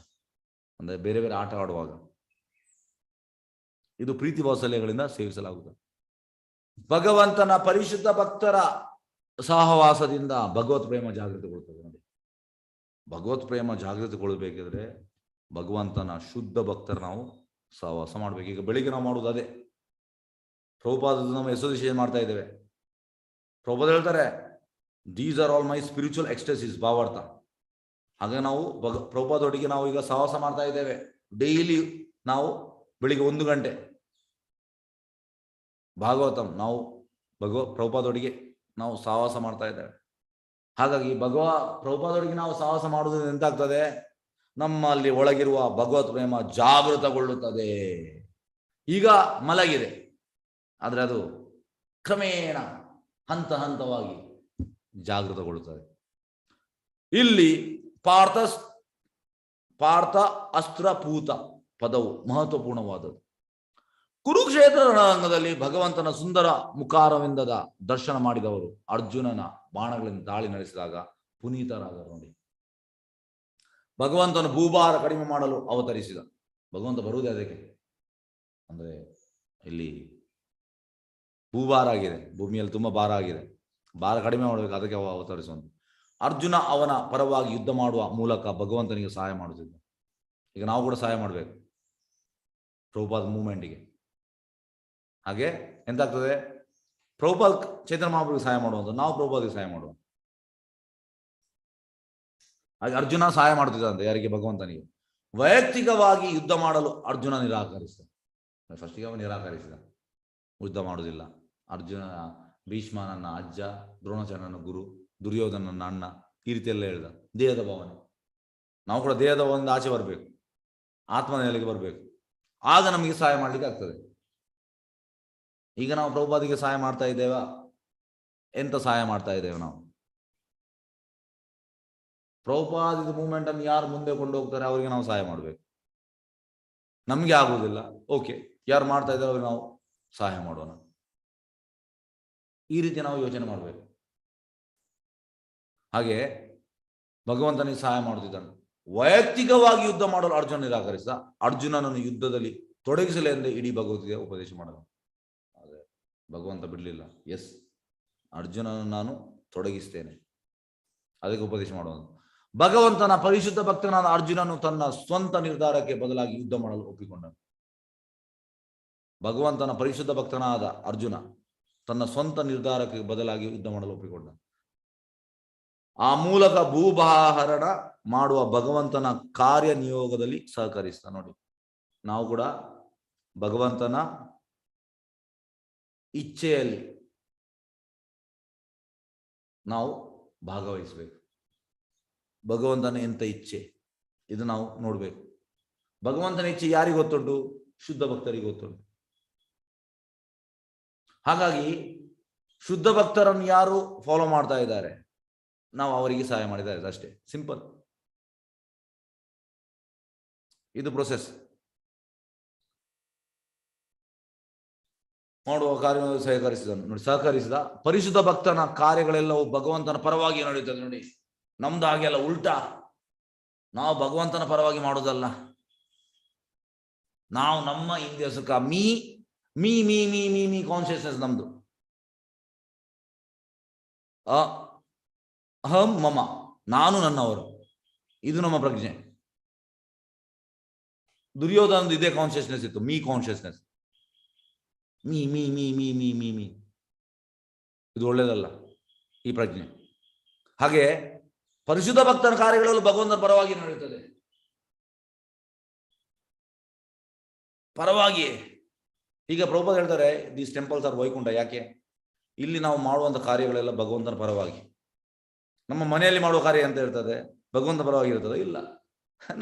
ಅಂದ್ರೆ ಬೇರೆ ಬೇರೆ ಆಟ ಆಡುವಾಗ ಇದು ಪ್ರೀತಿ ವಾತ್ಸಲ್ಯಗಳಿಂದ ಸೇವಿಸಲಾಗುತ್ತದೆ. ಭಗವಂತನ ಪರಿಶುದ್ಧ ಭಕ್ತರ ಸಹವಾಸದಿಂದ ಭಗವತ್ ಪ್ರೇಮ ಜಾಗೃತಿಗೊಳ್ಳುತ್ತದೆ. ನೋಡಿ, ಭಗವತ್ ಪ್ರೇಮ ಜಾಗೃತಿಗೊಳ್ಳಬೇಕಿದ್ರೆ ಭಗವಂತನ ಶುದ್ಧ ಭಕ್ತರ ನಾವು ಸಹವಾಸ ಮಾಡ್ಬೇಕು. ಈಗ ಬೆಳಿಗ್ಗೆ ನಾವು ಮಾಡುವುದು ಅದೇ. ಪ್ರಭುಪಾದ ನಾವು ಎಸೋಸಿಯೇಷನ್ ಮಾಡ್ತಾ ಇದ್ದೇವೆ. ಪ್ರಭುಪಾದ ಹೇಳ್ತಾರೆ, these are all my spiritual ecstasies, ಭಾವಾರ್ಥ. ಹಾಗೆ ನಾವು ಪ್ರಭುಪಾದೊಟ್ಟಿಗೆ ನಾವು ಈಗ ಸಹವಾಸ ಮಾಡ್ತಾ ಇದ್ದೇವೆ. ಡೈಲಿ ನಾವು ಬೆಳಿಗ್ಗೆ 1 ಗಂಟೆ ಭಾಗವತಂ ನಾವು ಪ್ರಭುಪಾದೊಟ್ಟಿಗೆ ನಾವು ಸಹವಾಸ ಮಾಡ್ತಾ ಇದ್ದೇವೆ. ಹಾಗಾಗಿ ಪ್ರಭುಪಾದೊಟ್ಟಿಗೆ ನಾವು ಸಹವಾಸ ಮಾಡುವುದರಿಂದ ಎಂತಾಗ್ತದೆ? ನಮ್ಮಲ್ಲಿ ಒಳಗಿರುವ ಭಗವತ್ ಪ್ರೇಮ ಜಾಗೃತಗೊಳ್ಳುತ್ತದೆ. ಈಗ ಮಲಗಿದೆ, ಆದರೆ ಅದು ಕ್ರಮೇಣ ಹಂತ ಹಂತವಾಗಿ ಜಾಗೃತಗೊಳ್ಳುತ್ತದೆ. ಇಲ್ಲಿ ಪಾರ್ಥ ಅಸ್ತ್ರಪೂತ ಪದವು ಮಹತ್ವಪೂರ್ಣವಾದದ್ದು. ಕುರುಕ್ಷೇತ್ರ ರಣರಂಗದಲ್ಲಿ ಭಗವಂತನ ಸುಂದರ ಮುಖಾರವಿಂದದ ದರ್ಶನ ಮಾಡಿದವರು ಅರ್ಜುನನ ಬಾಣಗಳಿಂದ ದಾಳಿ ನಡೆಸಿದಾಗ ಪುನೀತರಾದರು. ನೋಡಿ, ಭಗವಂತನ ಭೂಭಾರ ಕಡಿಮೆ ಮಾಡಲು ಅವತರಿಸಿದ. ಭಗವಂತ ಬರುವುದೇ ಅದಕ್ಕೆ. ಅಂದ್ರೆ ಇಲ್ಲಿ ಭೂಭಾರ ಆಗಿದೆ, ಭೂಮಿಯಲ್ಲಿ ತುಂಬಾ ಭಾರ ಆಗಿದೆ, ಭಾರ ಕಡಿಮೆ ಮಾಡಬೇಕು, ಅದಕ್ಕೆ ಅವತರಿಸುವಂತ. ಅರ್ಜುನ ಅವನ ಪರವಾಗಿ ಯುದ್ಧ ಮಾಡುವ ಮೂಲಕ ಭಗವಂತನಿಗೆ ಸಹಾಯ ಮಾಡುತ್ತಿದ್ದ. ಈಗ ನಾವು ಕೂಡ ಸಹಾಯ ಮಾಡಬೇಕು ಪ್ರಭುಪಾದ ಮೂವ್ಮೆಂಟ್ಗೆ. ಹಾಗೆ ಎಂತಾಗ್ತದೆ? ಪ್ರಭುಪಾದ ಚೈತನ್ಯ ಮಹಾಪ್ರಭುಗೆ ಸಹಾಯ ಮಾಡುವಂತ, ನಾವು ಪ್ರಭುಪಾದಿಗೆ ಸಹಾಯ ಮಾಡುವ. ಹಾಗೆ ಅರ್ಜುನ ಸಹಾಯ ಮಾಡ್ತಿದ್ದಂತೆ ಯಾರಿಗೆ? ಭಗವಂತನಿಗೆ. ವೈಯಕ್ತಿಕವಾಗಿ ಯುದ್ಧ ಮಾಡಲು ಅರ್ಜುನ ನಿರಾಕರಿಸಿದ. ಫಸ್ಟಿಗೆ ಅವನು ನಿರಾಕರಿಸಿದ, ಯುದ್ಧ ಮಾಡುವುದಿಲ್ಲ. ಅರ್ಜುನ ಭೀಷ್ಮ ನನ್ನ ಅಜ್ಜ, ದ್ರೋಣಾಚಾರ್ಯ ನನ್ನ ಗುರು, ದುರ್ಯೋಧನ ನನ್ನ ಅಣ್ಣ, ಈ ರೀತಿ ಎಲ್ಲ ಹೇಳಿದ. ದೇಹದ ಭಾವನೆ. ನಾವು ಕೂಡ ದೇಹದ ಭಾವನೆಯಿಂದ ಆಚೆ ಬರಬೇಕು, ಆತ್ಮನ ನೆಲೆಗೆ ಬರಬೇಕು. ಆಗ ನಮಗೆ ಸಹಾಯ ಮಾಡ್ಲಿಕ್ಕೆ ಆಗ್ತದೆ. ಈಗ ನಾವು ಪ್ರಭುಪಾದಿಗೆ ಸಹಾಯ ಮಾಡ್ತಾ ಇದ್ದೇವಾ? ಎಂತ ಸಹಾಯ ಮಾಡ್ತಾ ಇದ್ದೇವೆ ನಾವು? ಪ್ರಭುಪಾದಿದ ಮೂವ್ಮೆಂಟ್ ಅನ್ನು ಯಾರು ಮುಂದೆ ಕೊಂಡು ಹೋಗ್ತಾರೆ ಅವರಿಗೆ ನಾವು ಸಹಾಯ ಮಾಡಬೇಕು. ನಮ್ಗೆ ಆಗುವುದಿಲ್ಲ, ಓಕೆ, ಯಾರು ಮಾಡ್ತಾ ಇದ್ದಾರೆ ಅವ್ರಿಗೆ ನಾವು ಸಹಾಯ ಮಾಡೋಣ. ಈ ರೀತಿ ನಾವು ಯೋಚನೆ ಮಾಡಬೇಕು. ಹಾಗೆ ಭಗವಂತನಿಗೆ ಸಹಾಯ ಮಾಡುತ್ತಿದ್ದಾನೆ. ವೈಯಕ್ತಿಕವಾಗಿ ಯುದ್ಧ ಮಾಡಲು ಅರ್ಜುನ ನಿರಾಕರಿಸಿದ. ಅರ್ಜುನನನ್ನು ಯುದ್ಧದಲ್ಲಿ ತೊಡಗಿಸಲಿ ಎಂದೇ ಇಡೀ ಭಗವದ್ಗೀತೆ ಉಪದೇಶ ಮಾಡಲು. ಆದರೆ ಭಗವಂತ ಬಿಡಲಿಲ್ಲ. ಎಸ್, ಅರ್ಜುನನನ್ನು ನಾನು ತೊಡಗಿಸ್ತೇನೆ, ಅದಕ್ಕೆ ಉಪದೇಶ ಮಾಡುವುದು. ಭಗವಂತನ ಪರಿಶುದ್ಧ ಭಕ್ತನಾದ ಅರ್ಜುನನು ತನ್ನ ಸ್ವಂತ ನಿರ್ಧಾರಕ್ಕೆ ಬದಲಾಗಿ ಯುದ್ಧ ಮಾಡಲು ಒಪ್ಪಿಕೊಂಡನು. ಭಗವಂತನ ಪರಿಶುದ್ಧ ಭಕ್ತನಾದ ಅರ್ಜುನ ತನ್ನ ಸ್ವಂತ ನಿರ್ಧಾರಕ್ಕೆ ಬದಲಾಗಿ ಯುದ್ಧ ಮಾಡಲು ಒಪ್ಪಿಕೊಂಡ. ಆ ಮೂಲಕ ಭೂಭಾಹರಣ ಮಾಡುವ ಭಗವಂತನ ಕಾರ್ಯನಿಯೋಗದಲ್ಲಿ ಸಹಕರಿಸಿದ. ನೋಡಿ, ನಾವು ಕೂಡ ಭಗವಂತನ ಇಚ್ಛೆಯಲ್ಲಿ ನಾವು ಭಾಗವಹಿಸಬೇಕು. ಭಗವಂತನ ಎಂತ ಇಚ್ಛೆ ಇದು ನಾವು ನೋಡ್ಬೇಕು. ಭಗವಂತನ ಇಚ್ಛೆ ಯಾರಿಗೆ ಗೊತ್ತುಂಟು? ಶುದ್ಧ ಭಕ್ತರಿಗೆ ಗೊತ್ತುಂಟು. ಹಾಗಾಗಿ ಶುದ್ಧ ಭಕ್ತರನ್ನು ಯಾರು ಫಾಲೋ ಮಾಡ್ತಾ ಇದ್ದಾರೆ, ನಾವು ಅವರಿಗೆ ಸಹಾಯ ಮಾಡಿದ್ದಾರೆ ಅಷ್ಟೇ. ಸಿಂಪಲ್. ಇದು ಪ್ರೊಸೆಸ್. ಮಾಡುವ ಕಾರ್ಯ ಸಹಕರಿಸಿದನು. ನೋಡಿ, ಸಹಕರಿಸಿದ. ಪರಿಶುದ್ಧ ಭಕ್ತನ ಕಾರ್ಯಗಳೆಲ್ಲವೂ ಭಗವಂತನ ಪರವಾಗಿ ನಡೆಯುತ್ತದೆ. ನೋಡಿ, ನಮ್ದು ಹಾಗೆಲ್ಲ ಉಲ್ಟಾ. ನಾವು ಭಗವಂತನ ಪರವಾಗಿ ಮಾಡೋದಲ್ಲ, ನಾವು ನಮ್ಮ ಇಂದ್ರಿಯ ಸುಖ, me me me me me me consciousness ನಮ್ದು. ಅಹಂ ಮಮ, ನಾನು ನನ್ನವರು, ಇದು ನಮ್ಮ ಪ್ರಜ್ಞೆ. ದುರ್ಯೋಧನದ ಇದೇ ಕಾನ್ಶಿಯಸ್ನೆಸ್ ಇತ್ತು, me consciousness. Me me me me me me me ಇದು ಒಳ್ಳೇದಲ್ಲ ಈ ಪ್ರಜ್ಞೆ. ಹಾಗೆ ಪರಿಶುದ್ಧ ಭಕ್ತನ ಕಾರ್ಯಗಳಲ್ಲೂ ಭಗವಂತನ ಪರವಾಗಿ ನಡೆಯುತ್ತದೆ, ಪರವಾಗಿಯೇ. ಈಗ ಪ್ರಭುಪಾದ ಹೇಳ್ತಾರೆ, ದೀಸ್ ಟೆಂಪಲ್ಸ್ ಆರ್ ವೈಕುಂಠ. ಯಾಕೆ? ಇಲ್ಲಿ ನಾವು ಮಾಡುವಂಥ ಕಾರ್ಯಗಳೆಲ್ಲ ಭಗವಂತನ ಪರವಾಗಿ. ನಮ್ಮ ಮನೆಯಲ್ಲಿ ಮಾಡುವ ಕಾರ್ಯ ಅಂತ ಇರ್ತದೆ, ಭಗವಂತನ ಪರವಾಗಿ ಇರ್ತದೆ? ಇಲ್ಲ,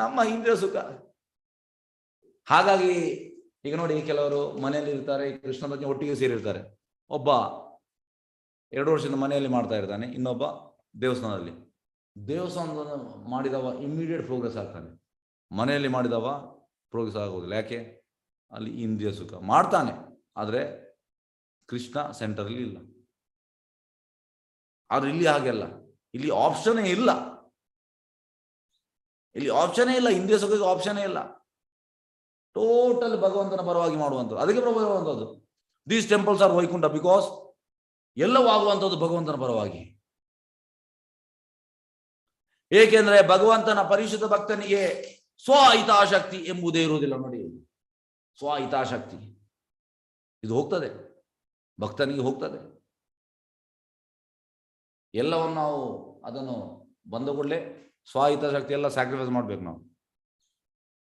ನಮ್ಮ ಇಂದ್ರಿಯ ಸುಖ. ಹಾಗಾಗಿ ಈಗ ನೋಡಿ, ಕೆಲವರು ಮನೆಯಲ್ಲಿ ಇರ್ತಾರೆ, ಕೃಷ್ಣ ಪ್ರಜ್ಞೆ ಒಟ್ಟಿಗೆ ಸೇರಿರ್ತಾರೆ. ಒಬ್ಬ 2 ವರ್ಷದಿಂದ ಮನೆಯಲ್ಲಿ ಮಾಡ್ತಾ ಇರ್ತಾನೆ, ಇನ್ನೊಬ್ಬ ದೇವಸ್ಥಾನದಲ್ಲಿ. ದೇವಸ್ಥಾನದ ಮಾಡಿದವ ಇಮ್ಮಿಡಿಯೇಟ್ ಪ್ರೋಗ್ರೆಸ್ ಆಗ್ತಾನೆ, ಮನೆಯಲ್ಲಿ ಮಾಡಿದವ ಪ್ರೋಗ್ರೆಸ್ ಆಗೋದಿಲ್ಲ. ಯಾಕೆ? ಅಲ್ಲಿ ಇಂದ್ರಿಯ ಸುಖ ಮಾಡ್ತಾನೆ, ಆದರೆ ಕೃಷ್ಣ ಸೆಂಟರಲ್ಲಿ ಇಲ್ಲ. ಆದ್ರೆ ಇಲ್ಲಿ ಹಾಗೆಲ್ಲ, ಇಲ್ಲಿ ಆಪ್ಷನೇ ಇಲ್ಲ, ಇಲ್ಲಿ ಆಪ್ಷನೇ ಇಲ್ಲ, ಇಂದ್ರಿಯ ಸುಖಕ್ಕೆ ಆಪ್ಷನೇ ಇಲ್ಲ. ಟೋಟಲ್ ಭಗವಂತನ ಪರವಾಗಿ ಮಾಡುವಂಥದ್ದು. ಅದಕ್ಕೆ ಪ್ರಭು ಹೇಳುವಂಥದ್ದು, these temples are Vaikuntha, because ಎಲ್ಲವೂ ಆಗುವಂಥದ್ದು ಭಗವಂತನ ಪರವಾಗಿ. ಏಕೆಂದ್ರೆ ಭಗವಂತನ ಪರಿಶುದ್ಧ ಭಕ್ತನಿಗೆ ಸ್ವ ಹಿತಾಸಕ್ತಿ ಎಂಬುದೇ ಇರುವುದಿಲ್ಲ. ನೋಡಿ, ಸ್ವ ಹಿತಾಸಕ್ತಿ ಇದು ಹೋಗ್ತದೆ, ಭಕ್ತನಿಗೆ ಹೋಗ್ತದೆ. ಎಲ್ಲವನ್ನು ನಾವು ಅದನ್ನು ಬಂದ ಕೂಡಲೇ ಸ್ವ ಹಿತಾಸಕ್ತಿ ಎಲ್ಲ ಸ್ಯಾಕ್ರಿಫೈಸ್ ಮಾಡ್ಬೇಕು ನಾವು.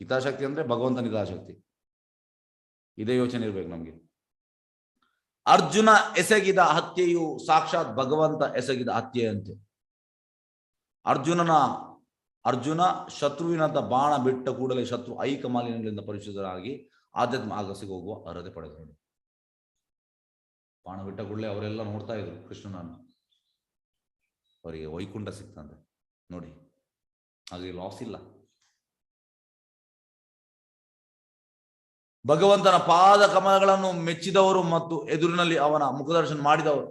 ಹಿತಾಸಕ್ತಿ ಅಂದ್ರೆ ಭಗವಂತನ ಹಿತಾಸಕ್ತಿ, ಇದೇ ಯೋಚನೆ ಇರ್ಬೇಕು ನಮ್ಗೆ. ಅರ್ಜುನ ಎಸಗಿದ ಹತ್ಯೆಯು ಸಾಕ್ಷಾತ್ ಭಗವಂತ ಎಸಗಿದ ಹತ್ಯೆಯಂತೆ. ಅರ್ಜುನ ಶತ್ರುವಿನಂತ ಬಾಣ ಬಿಟ್ಟ ಕೂಡಲೇ ಶತ್ರು ಐಕ ಮಾಲಿನ್ಯಗಳಿಂದ ಪರಿಶುದ್ಧರಾಗಿ ಆಧ್ಯಾತ್ಮ ಆಗಸಿಗೆ ಹೋಗುವ ಅರ್ಹತೆ ಪಡೆದರು. ಬಾಣ ಬಿಟ್ಟ ಕೂಡಲೇ ಅವರೆಲ್ಲ ನೋಡ್ತಾ ಇದ್ರು ಕೃಷ್ಣನನ್ನು, ಅವರಿಗೆ ವೈಕುಂಠ ಸಿಕ್ತಂತೆ. ನೋಡಿ, ಹಾಗೆ ಲಾಸ್ ಇಲ್ಲ. ಭಗವಂತನ ಪಾದ ಕಮಲಗಳನ್ನು ಮೆಚ್ಚಿದವರು ಮತ್ತು ಎದುರಿನಲ್ಲಿ ಅವನ ಮುಖದರ್ಶನ ಮಾಡಿದವರು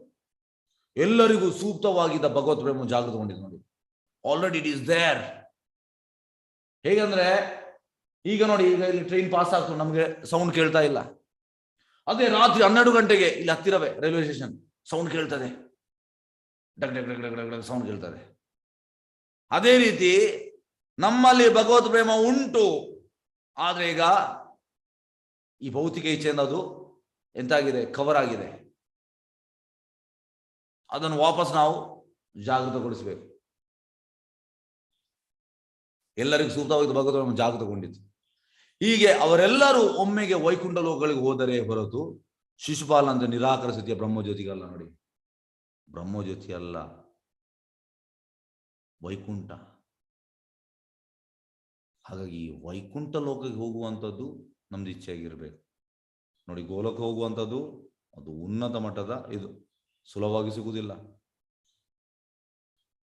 ಎಲ್ಲರಿಗೂ ಸೂಕ್ತವಾಗಿದ್ದ ಭಗವತ್ ಪ್ರೇಮ ಜಾಗೃತಗೊಂಡಿದೆ. ನೋಡಿ, ಆಲ್ರೆಡಿ ಇಟ್ ಈಸ್ ದೇರ್. ಹೇಗಂದ್ರೆ ಈಗ ನೋಡಿ, ಈಗ ಇಲ್ಲಿ ಟ್ರೈನ್ ಪಾಸ್ ಆಗ್ತದೆ, ನಮಗೆ ಸೌಂಡ್ ಕೇಳ್ತಾ ಇಲ್ಲ. ಅದೇ ರಾತ್ರಿ 12 ಗಂಟೆಗೆ ಇಲ್ಲಿ ಹತ್ತಿರವೇ ರೈಲ್ವೆ ಸ್ಟೇಷನ್ ಸೌಂಡ್ ಕೇಳ್ತದೆ, ಡಗ್ ಡಗ್ ಡಗ್ ಡಗ್ ಡಗ್ ಸೌಂಡ್ ಕೇಳ್ತದೆ. ಅದೇ ರೀತಿ ನಮ್ಮಲ್ಲಿ ಭಗವತ್ ಪ್ರೇಮ ಉಂಟು, ಆದ್ರೆ ಈಗ ಈ ಭೌತಿಕ ಇಚ್ಛೆಯಿಂದ ಅದು ಎಂತಾಗಿದೆ, ಕವರ್ ಆಗಿದೆ. ಅದನ್ನು ವಾಪಸ್ ನಾವು ಜಾಗೃತಗೊಳಿಸಬೇಕು. ಎಲ್ಲರಿಗೂ ಸೂಕ್ತವಾಗಿ ಭಗವಂತ ಜಾಗೃತಗೊಂಡಿತ್ತು. ಹೀಗೆ ಅವರೆಲ್ಲರೂ ಒಮ್ಮೆಗೆ ವೈಕುಂಠ ಲೋಕಗಳಿಗೆ ಹೋದರೆ ಹೊರತು ಶಿಶುಪಾಲ ಅಂತ ನಿರಾಕರಿಸಿದ್ಯ ಬ್ರಹ್ಮಜ್ಯೋತಿಗಲ್ಲ. ನೋಡಿ, ಬ್ರಹ್ಮಜ್ಯೋತಿ ಅಲ್ಲ, ವೈಕುಂಠ. ಹಾಗಾಗಿ ವೈಕುಂಠ ಲೋಕಕ್ಕೆ ಹೋಗುವಂಥದ್ದು ನಮ್ದು ಇಚ್ಛೆಯಾಗಿರ್ಬೇಕು. ನೋಡಿ, ಗೋಲಕ್ಕೆ ಹೋಗುವಂಥದ್ದು ಅದು ಉನ್ನತ ಮಟ್ಟದ, ಇದು ಸುಲಭವಾಗಿ ಸಿಗುವುದಿಲ್ಲ.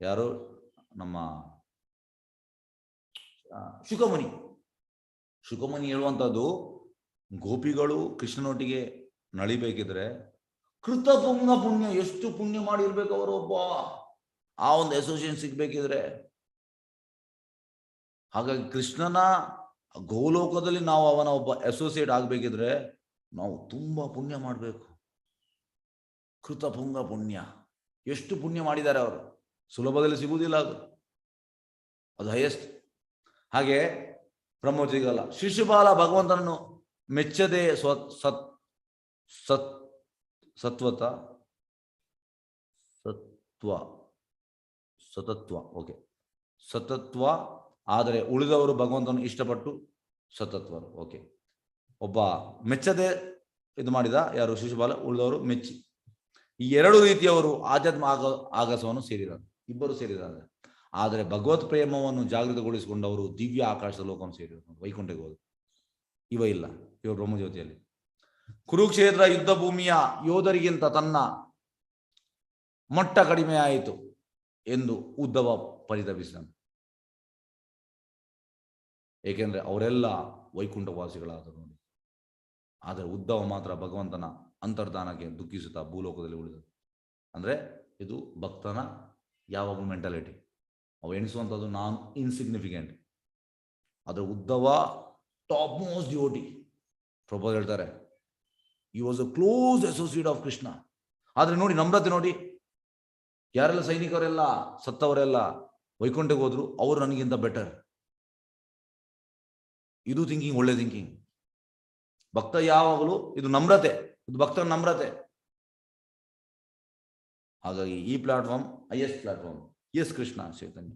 ಯಾರು ನಮ್ಮ ಶುಕಮುನಿ ಹೇಳುವಂಥದ್ದು, ಗೋಪಿಗಳು ಕೃಷ್ಣನೊಟ್ಟಿಗೆ ನಳಿಬೇಕಿದ್ರೆ ಕೃತಪುಂಗ ಪುಣ್ಯ, ಎಷ್ಟು ಪುಣ್ಯ ಮಾಡಿರ್ಬೇಕು ಅವರು. ಒಬ್ಬ ಆ ಒಂದು ಅಸೋಸಿಯೇಷನ್ ಸಿಗ್ಬೇಕಿದ್ರೆ. ಹಾಗಾಗಿ ಕೃಷ್ಣನ ಗೋಲೋಕದಲ್ಲಿ ನಾವು ಅವನ ಒಬ್ಬ ಅಸೋಸಿಯೇಟ್ ಆಗ್ಬೇಕಿದ್ರೆ ನಾವು ತುಂಬಾ ಪುಣ್ಯ ಮಾಡಬೇಕು. ಕೃತಪುಂಗ ಪುಣ್ಯ, ಎಷ್ಟು ಪುಣ್ಯ ಮಾಡಿದ್ದಾರೆ ಅವರು, ಸುಲಭದಲ್ಲಿ ಸಿಗುವುದಿಲ್ಲ ಅದು ಹೈಯೆಸ್ಟ್. ಹಾಗೆ ಬ್ರಹ್ಮಜ್ಯೋತಿಗಲ್ಲ, ಶಿಶುಪಾಲ ಭಗವಂತನನ್ನು ಮೆಚ್ಚದೆ ಸತತ್ವ, ಆದರೆ ಉಳಿದವರು ಭಗವಂತನ ಇಷ್ಟಪಟ್ಟು ಸತತ್ವರು. ಓಕೆ, ಒಬ್ಬ ಮೆಚ್ಚದೆ ಇದು ಮಾಡಿದ ಯಾರು? ಶಿಶುಪಾಲ. ಉಳಿದವರು ಮೆಚ್ಚಿ. ಈ 2 ರೀತಿಯವರು ಆಧ್ಯಾತ್ಮ ಆಗಸವನ್ನು ಸೇರಿದ್ದಾರೆ, ಇಬ್ಬರು ಸೇರಿದ್ದಾರೆ. ಆದರೆ ಭಗವತ್ ಪ್ರೇಮವನ್ನು ಜಾಗೃತಗೊಳಿಸಿಕೊಂಡವರು ದಿವ್ಯ ಆಕಾಶದ ಲೋಕವನ್ನು ಸೇರಿದರು, ವೈಕುಂಠಕ್ಕೆ ಹೋದರು. ಇವ ಇಲ್ಲ, ಇವ ಬ್ರಹ್ಮಜ್ಯೋತಿಯಲ್ಲಿ. ಕುರುಕ್ಷೇತ್ರ ಯುದ್ಧ ಭೂಮಿಯ ಯೋಧರಿಗಿಂತ ತನ್ನ ಮಟ್ಟ ಕಡಿಮೆ ಆಯಿತು ಎಂದು ಉದ್ಧವ ಪರಿತಪಿಸಿದನು. ಏಕೆಂದ್ರೆ ಅವರೆಲ್ಲ ವೈಕುಂಠವಾಸಿಗಳಾದರು. ನೋಡಿ, ಆದರೆ ಉದ್ಧವ ಮಾತ್ರ ಭಗವಂತನ ಅಂತರ್ಧಾನಕ್ಕೆ ದುಃಖಿಸುತ್ತಾ ಭೂಲೋಕದಲ್ಲಿ ಉಳಿದರು. ಅಂದ್ರೆ ಇದು ಭಕ್ತನ ಯಾವಾಗಲೂ ಮೆಂಟಾಲಿಟಿ. ಅವು ಎಣಿಸುವಂಥದ್ದು ನಾನ್ ಇನ್ಸಿಗ್ನಿಫಿಕೆಂಟ್. ಅದರ Uddhava top most devotee. Prabhupada ಹೇಳ್ತಾರೆ ಈ was a close associate of Krishna. ಆದ್ರೆ ನೋಡಿ ನಮ್ರತೆ ನೋಡಿ, ಯಾರೆಲ್ಲ ಸೈನಿಕರೆಲ್ಲ ಸತ್ತವರೆಲ್ಲ ವೈಕುಂಠಕ್ಕೆ ಹೋದ್ರು, ಅವರು ನನಗಿಂತ ಬೆಟರ್. ಇದು ಥಿಂಕಿಂಗ್, ಒಳ್ಳೆ ಥಿಂಕಿಂಗ್. ಭಕ್ತ ಯಾವಾಗಲೂ ಇದು ನಮ್ರತೆ, ಇದು ಭಕ್ತನ ನಮ್ರತೆ. ಹಾಗಾಗಿ ಈ ಪ್ಲಾಟ್ಫಾರ್ಮ್ ಹೈಯೆಸ್ಟ್ ಪ್ಲಾಟ್ಫಾರ್ಮ್. ಎಸ್ ಕೃಷ್ಣ ಚೈತನ್ಯ.